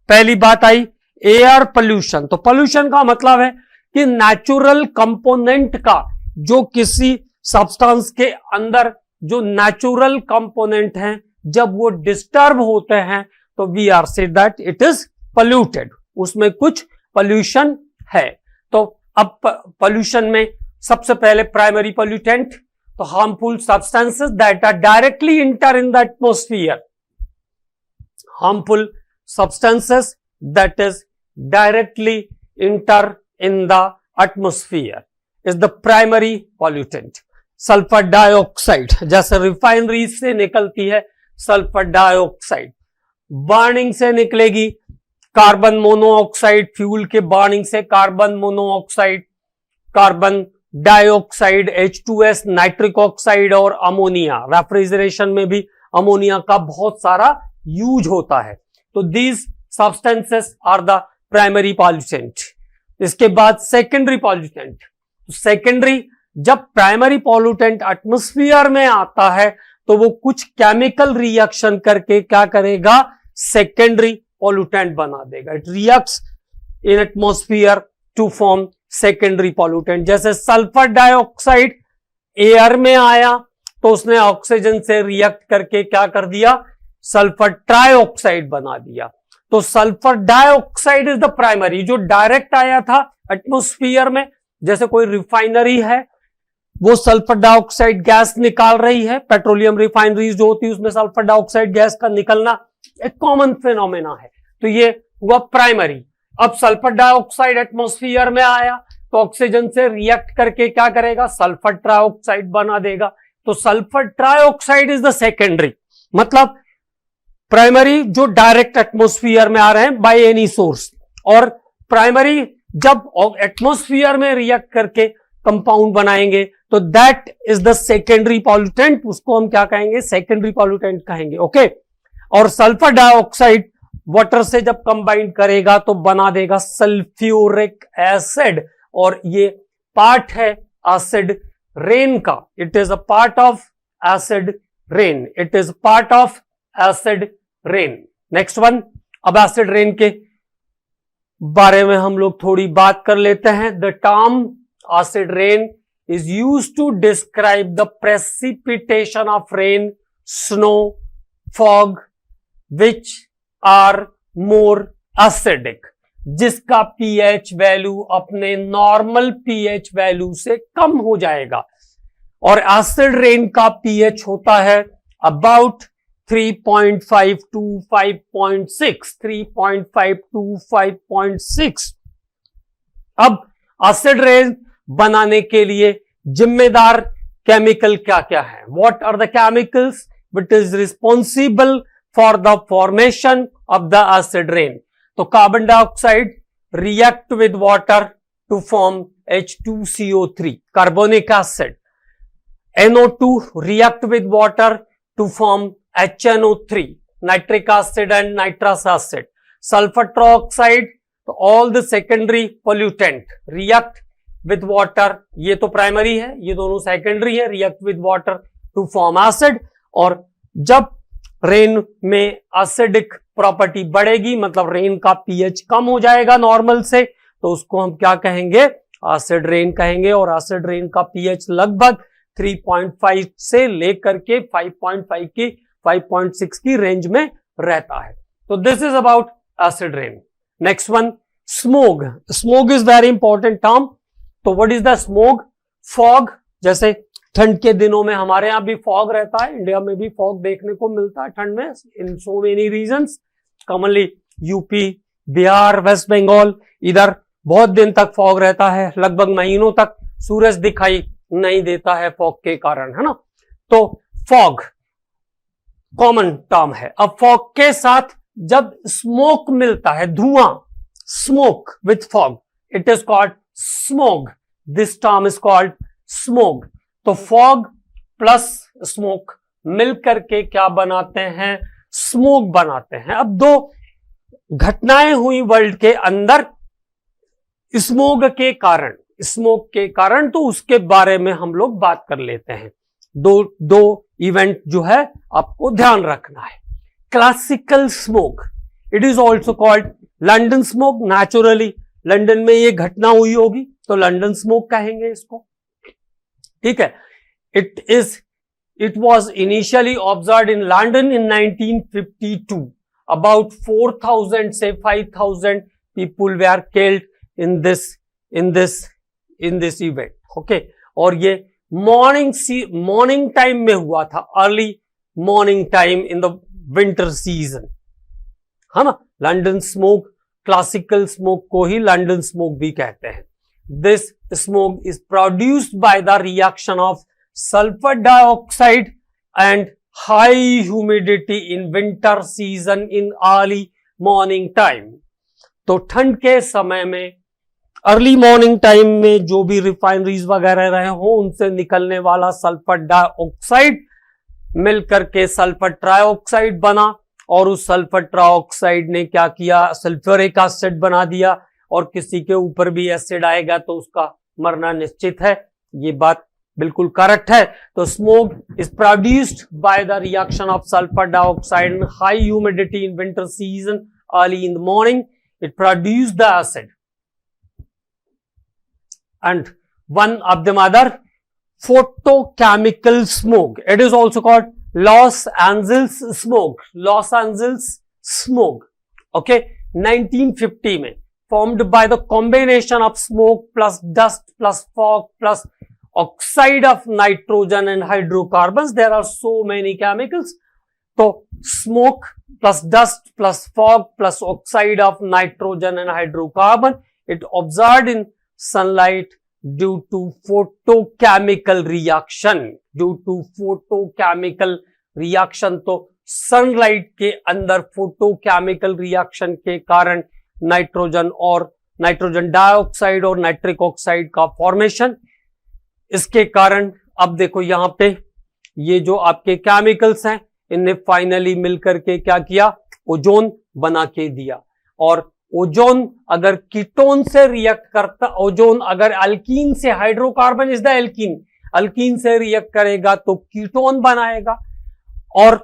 पहली बात आई एयर पोल्यूशन। तो पोल्यूशन का मतलब है कि नेचुरल कंपोनेंट का, जो किसी सब्सटेंस के अंदर जो नेचुरल कंपोनेंट हैं, जब वो डिस्टर्ब होते हैं तो we are say that it is polluted, उसमें कुछ पोल्यूशन है। तो अब पोल्यूशन में सबसे पहले प्राइमरी पोल्यूटेंट, तो harmful substances that are directly enter in the atmosphere. Harmful substances that is directly enter in the atmosphere is the primary pollutant. Sulphur dioxide, जैसे रिफाइनरी से निकलती है सल्फर डाइऑक्साइड, बर्निंग से निकलेगी कार्बन मोनोऑक्साइड, फ्यूल के बर्निंग से carbon monoxide, carbon dioxide, H2S, nitric oxide और अमोनिया। रेफ्रिजरेशन में भी अमोनिया का बहुत सारा यूज होता है। तो these substances are the primary pollutant. इसके बाद सेकेंडरी पॉल्यूटेंट। सेकेंडरी, जब प्राइमरी पॉल्यूटेंट एटमॉस्फेयर में आता है तो वो कुछ केमिकल रिएक्शन करके क्या करेगा? सेकेंडरी पॉल्यूटेंट बना देगा। It reacts in atmosphere to form secondary pollutant. जैसे सल्फर डाइऑक्साइड एयर में आया तो उसने ऑक्सीजन से रिएक्ट करके क्या कर दिया? सल्फर ट्राइऑक्साइड बना दिया। तो sulphur dioxide is the primary, जो डायरेक्ट आया था एटमॉस्फेयर में। जैसे कोई रिफाइनरी है, वो सल्फर डाइऑक्साइड गैस निकाल रही है, पेट्रोलियम रिफाइनरीज जो होती है उसमें सल्फर डाइऑक्साइड गैस का निकलना एक कॉमन फिनोमेना है, तो ये हुआ प्राइमरी। अब सल्फर डाइऑक्साइड एटमॉस्फेयर में आया तो ऑक्सीजन से रिएक्ट करके क्या करेगा? सल्फर ट्राइऑक्साइड बना देगा। तो sulphur trioxide is the secondary. मतलब प्राइमरी जो डायरेक्ट एटमॉस्फेयर में आ रहे हैं बाय एनी सोर्स, और प्राइमरी जब एटमॉस्फेयर में रिएक्ट करके कंपाउंड बनाएंगे तो that is the secondary pollutant. उसको हम क्या कहेंगे? सेकेंडरी पॉल्यूटेंट कहेंगे। ओके, और सल्फर डाइऑक्साइड वाटर से जब कंबाइन करेगा तो बना देगा सल्फ्यूरिक एसिड, और ये पार्ट है एसिड रेन का। It is a part of acid rain, it is part of acid rain. Next one, अब एसिड रेन के बारे में हम लोग थोड़ी बात कर लेते हैं। The term acid rain is used to describe the precipitation of rain, snow, fog, which are more acidic, जिसका pH वैल्यू अपने नॉर्मल pH वैल्यू से कम हो जाएगा। और एसिड रेन का pH होता है अबाउट 3.5 to 5.6, 3.5 to 5.6। अब एसिड रेन बनाने के लिए जिम्मेदार केमिकल क्या क्या है? What are the chemicals which is responsible for the formation of the acid rain? तो carbon dioxide react with water to form H2CO3, carbonic acid. NO2 react with water to form HNO3, nitric acid and nitrous acid. Sulphur trioxide, तो all the secondary pollutant react with water, ये तो प्राइमरी है, ये दोनों सेकेंडरी है, react with water to form acid. और जब रेन में एसिडिक प्रॉपर्टी बढ़ेगी, मतलब रेन का पीएच कम हो जाएगा नॉर्मल से, तो उसको हम क्या कहेंगे? एसिड रेन कहेंगे। और एसिड रेन का पीएच लगभग 3.5 से लेकर के 5.5 की 5.6 की रेंज में रहता है। तो this is about acid rain. Next one, smog. Smog is very important term. तो what is the smog? Fog, जैसे ठंड के दिनों में हमारे यहां भी फॉग रहता है, इंडिया में भी फॉग देखने को मिलता है ठंड में, in so many regions. Commonly UP, Bihar, West Bengal, इधर बहुत दिन तक फॉग रहता है, लगभग महीनों तक सूरज दिखाई नहीं देता है फॉग के कारण, है ना। तो फॉग कॉमन टर्म है। अब फॉग के साथ जब स्मोक मिलता है, धुआं, smoke with fog, it is called smog. This term is called smog. तो फॉग प्लस स्मोक मिलकर के क्या बनाते हैं? स्मोक बनाते हैं। अब दो घटनाएं हुई वर्ल्ड के अंदर स्मोग के कारण, तो उसके बारे में हम लोग बात कर लेते हैं। दो इवेंट जो है आपको ध्यान रखना है। Classical smoke, it is also called London smoke. Naturally London में ये घटना हुई होगी तो लंदन स्मोक कहेंगे इसको, ठीक है। It was initially observed in London in 1952। About 4,000 से 5,000 people we are killed in this event, okay. और ये मॉर्निंग टाइम में हुआ था, early morning time in the winter season, है ना। लंदन स्मोक, क्लासिकल स्मोक को ही लंदन स्मोक भी कहते हैं। This smoke is produced by the reaction of sulphur dioxide and high humidity in winter season in early morning time. तो ठंड के समय में, अर्ली मॉर्निंग टाइम में जो भी रिफाइनरीज वगैरह रहे हो, उनसे निकलने वाला सल्फर डाइऑक्साइड मिलकर के सल्फर ट्राइऑक्साइड बना, और उस सल्फर ट्राइऑक्साइड ने क्या किया? सल्फ्यूरिक एसिड बना दिया। और किसी के ऊपर भी एसिड आएगा तो उसका मरना निश्चित है, ये बात बिल्कुल करेक्ट है। तो smoke is produced by the reaction of sulphur dioxide and high humidity in winter season early in the morning, it produce the acid. And one of the other, photochemical smoke, it is also called Los Angeles smoke, okay। 1950 में formed by the combination of smoke plus dust plus fog plus oxide of nitrogen and hydrocarbons. There are so many chemicals. तो smoke plus dust plus fog plus oxide of nitrogen and hydrocarbon, it observed in sunlight due to photochemical reaction। तो सनलाइट के अंदर फोटोकेमिकल रिएक्शन के कारण नाइट्रोजन डाइऑक्साइड और नाइट्रिक ऑक्साइड का फॉर्मेशन, इसके कारण अब देखो यहां पे ये जो आपके केमिकल्स हैं, इनने फाइनली मिलकर के क्या किया? ओजोन बना के दिया। और ओजोन अगर कीटोन से रिएक्ट करता, ओजोन अगर अल्कीन से, हाइड्रोकार्बन इज द अल्कीन से रिएक्ट करेगा तो कीटोन बनाएगा। और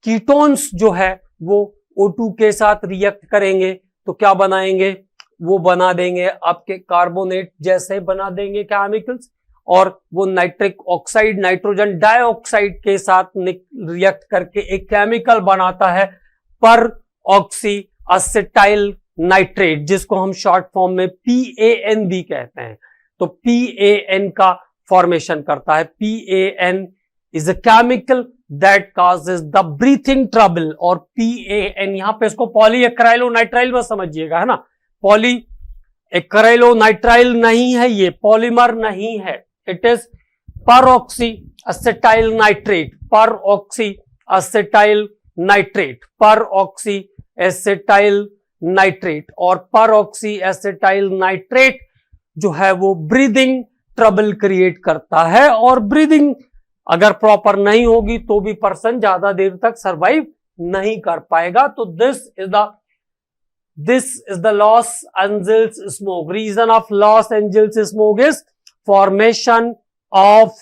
कीटोन्स जो है वो O2 के साथ रिएक्ट करेंगे तो क्या बनाएंगे, वो बना देंगे आपके कार्बोनेट जैसे बना देंगे केमिकल्स, और वो नाइट्रिक ऑक्साइड नाइट्रोजन डाइऑक्साइड के साथ रिएक्ट करके एक केमिकल बनाता है पर ऑक्सी एसिटाइल नाइट्रेट, जिसको हम शॉर्ट फॉर्म में PAN भी कहते हैं। तो PAN का फॉर्मेशन करता है। PAN is a chemical that causes the breathing trouble, और PAN यहां पे इसको पॉली एक्राइलोनाइट्राइल में समझिएगा, है ना। पॉली एक्राइलोनाइट्राइल नहीं है, ये पॉलीमर नहीं है, it is परऑक्सी acetyl nitrate, परऑक्सी acetyl nitrate, परऑक्सी acetyl nitrate. और परऑक्सी एसिटाइल नाइट्रेट जो है वो ब्रीदिंग ट्रबल क्रिएट करता है, और ब्रीदिंग अगर प्रॉपर नहीं होगी तो भी पर्सन ज्यादा देर तक सरवाइव नहीं कर पाएगा। तो this is the Los Angeles smoke. Reason of Los Angeles smoke is formation of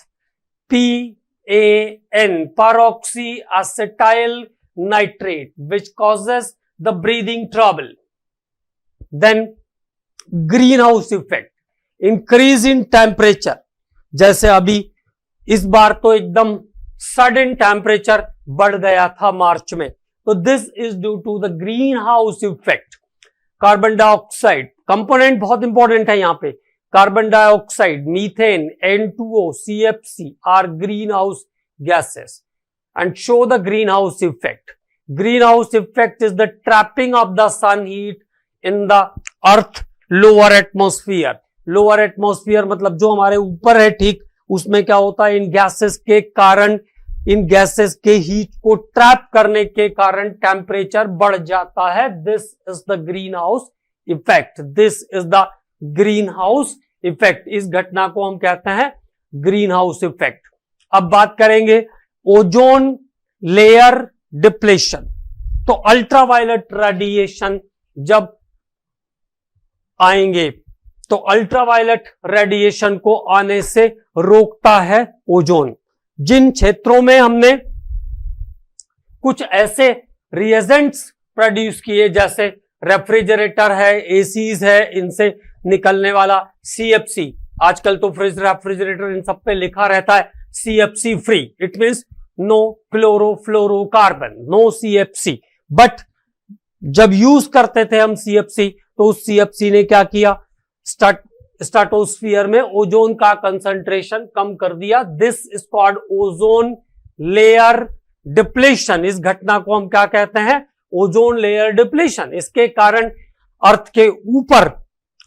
PAN, peroxy acetyl nitrate, which causes the breathing trouble. Then greenhouse effect, increase in temperature, जैसे अभी इस बार तो एकदम सडन टेम्परेचर बढ़ गया था मार्च में, तो this is due to the greenhouse effect. Carbon dioxide component बहुत इंपॉर्टेंट है यहां पे। Carbon dioxide, methane, N2O, CFC are greenhouse gases and show the greenhouse effect. Greenhouse effect is the trapping of the sun heat in the earth lower atmosphere. Lower atmosphere मतलब जो हमारे ऊपर है, ठीक उसमें क्या होता है, इन गैसेस के कारण, इन गैसेस के हीट को ट्रैप करने के कारण टेम्परेचर बढ़ जाता है। This is the greenhouse effect, this is the greenhouse effect. इस घटना को हम कहते हैं ग्रीन हाउस इफेक्ट। अब बात करेंगे ओजोन लेयर डिप्लेशन। तो अल्ट्रावायलेट रेडिएशन जब आएंगे तो अल्ट्रावायलेट रेडिएशन को आने से रोकता है ओजोन। जिन क्षेत्रों में हमने कुछ ऐसे रिएजेंट्स प्रोड्यूस किए, जैसे रेफ्रिजरेटर है, एसीज है, इनसे निकलने वाला CFC, आजकल तो फ्रिज रेफ्रिजरेटर इन सब पे लिखा रहता है CFC free, it means no chlorofluorocarbon, no CFC। But जब यूज करते थे हम CFC तो उस CFC ने क्या किया, स्ट्रेटोस्फीयर में ओजोन का कंसंट्रेशन कम कर दिया। This is called ozone layer depletion. इस घटना को हम क्या कहते हैं, ओजोन लेयर डिप्लेशन। इसके कारण अर्थ के ऊपर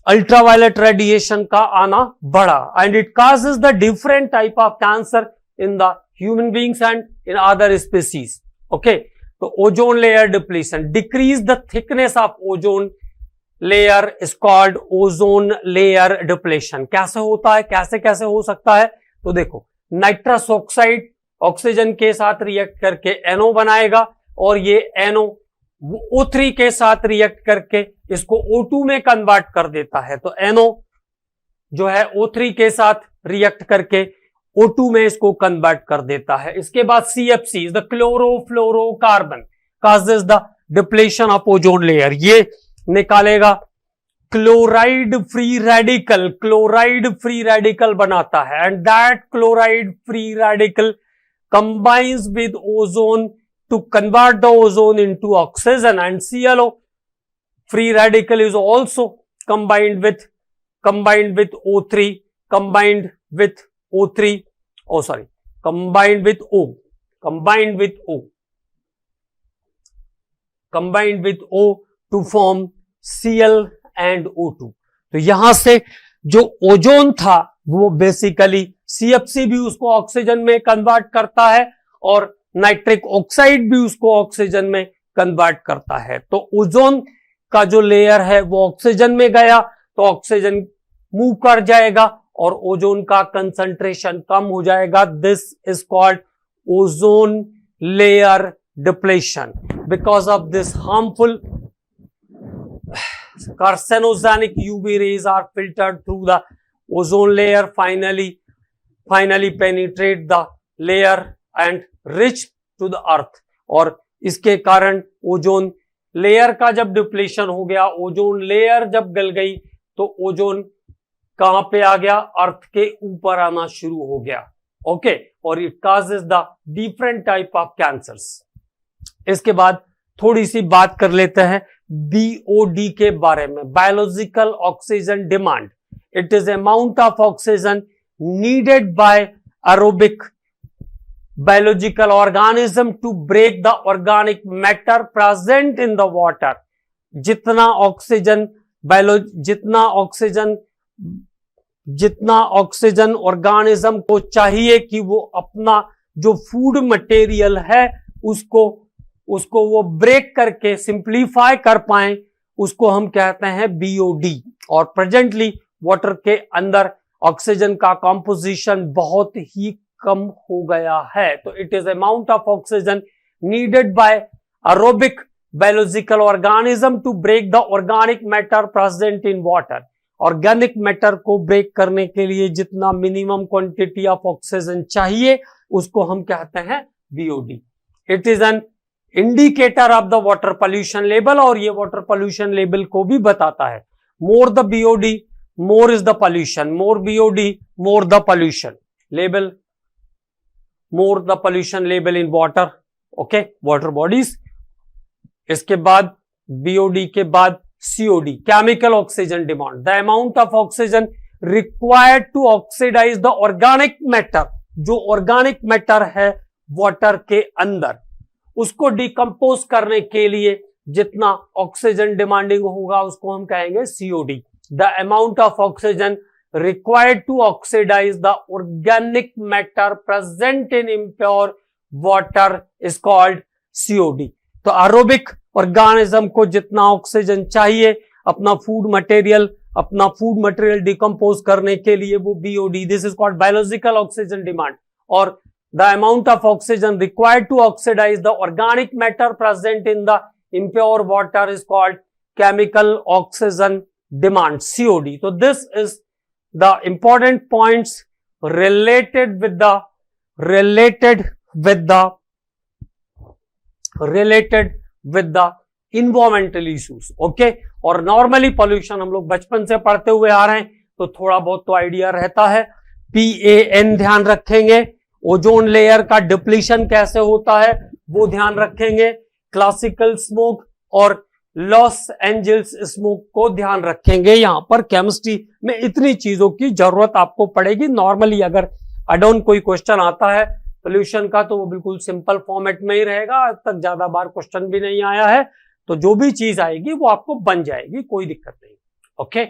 अल्ट्रावायलेट रेडिएशन का आना बढ़ा, and it causes the different type of cancer in the human beings and in other species. Okay, तो ozone layer depletion, decrease the thickness of ozone layer is called ozone layer depletion. कैसे होता है, कैसे कैसे हो सकता है, तो देखो नाइट्रस ऑक्साइड ऑक्सीजन के साथ रिएक्ट करके NO बनाएगा, और ये NO O3 के साथ रिएक्ट करके इसको O2 में कन्वर्ट कर देता है। तो NO जो है O3 के साथ रिएक्ट करके O2 में इसको कन्वर्ट कर देता है। इसके बाद CFC the chlorofluorocarbon causes the depletion of ozone layer. ये निकालेगा chloride free radical, chloride free radical बनाता है, and that chloride free radical combines with ozone to convert the ozone into oxygen, and ClO free radical is also combined with O3, combined with O to form Cl and O2। तो यहां से जो ओजोन था वो बेसिकली CFC भी उसको ऑक्सीजन में कन्वर्ट करता है, और नाइट्रिक ऑक्साइड भी उसको ऑक्सीजन में कन्वर्ट करता है। तो ओजोन का जो लेयर है वो ऑक्सीजन में गया तो ऑक्सीजन मूव कर जाएगा और ओजोन का कंसंट्रेशन कम हो जाएगा। This is called ozone layer depletion. Because of this harmful carcinogenic UV rays are filtered through the ozone layer, finally penetrate the layer and reach to the earth, और इसके कारण ओजोन लेयर का जब डिप्लीशन हो गया, ओजोन लेयर जब गल गई, तो ओजोन कहां पे आ गया, अर्थ के ऊपर आना शुरू हो गया। ओके, और it causes the different type of cancers. इसके बाद थोड़ी सी बात कर लेते हैं बीओडी के बारे में, biological oxygen demand. It is amount of oxygen needed by aerobic biological organism to break the organic matter present in the water। जितना ऑक्सीजन ऑर्गेनिज्म को चाहिए कि वो अपना जो फूड मटेरियल है उसको वो ब्रेक करके सिंप्लीफाई कर पाए, उसको हम कहते हैं बीओडी। और प्रेजेंटली वाटर के अंदर ऑक्सीजन का कंपोजिशन बहुत ही कम हो गया है। तो it is amount of oxygen needed by aerobic biological organism to break the organic matter present in water. Organic matter को ब्रेक करने के लिए जितना मिनिमम क्वांटिटी ऑफ ऑक्सीजन चाहिए उसको हम कहते हैं BOD. It is an indicator of the water pollution level, और ये वाटर पोल्यूशन लेवल को भी बताता है। More the BOD more is the pollution, more BOD more the pollution level, more the pollution level in water, okay, water bodies। इसके बाद BOD के बाद COD, chemical oxygen demand, the amount of oxygen required to oxidize the organic matter। जो organic matter है water के अंदर, उसको डिकम्पोज करने के लिए जितना ऑक्सीजन डिमांडिंग होगा उसको हम कहेंगे COD। the amount of oxygen required to oxidize the organic matter present in impure water is called COD। तो एरोबिक ऑर्गेनिज्म को जितना ऑक्सीजन चाहिए अपना फूड मटेरियल डिकम्पोज करने के लिए, वो BOD, this is called biological oxygen demand. और the amount of oxygen required to oxidise the organic matter present in the impure water is called chemical oxygen demand, COD। So this is the important points related with the environmental issues, okay। और नॉर्मली पॉल्यूशन हम लोग बचपन से पढ़ते हुए आ रहे हैं तो थोड़ा बहुत तो आइडिया रहता है। PAN ध्यान रखेंगे, ओजोन लेयर का डिप्लीशन कैसे होता है वो ध्यान रखेंगे, क्लासिकल स्मोक और लॉस एंजल्स स्मोक को ध्यान रखेंगे। यहां पर केमिस्ट्री में इतनी चीजों की जरूरत आपको पड़ेगी। नॉर्मली अगर एडॉन कोई क्वेश्चन आता है पोल्यूशन का तो वो बिल्कुल सिंपल फॉर्मेट में ही रहेगा, आज तक ज्यादा बार क्वेश्चन भी नहीं आया है, तो जो भी चीज आएगी वो आपको बन जाएगी, कोई दिक्कत नहीं, ओके।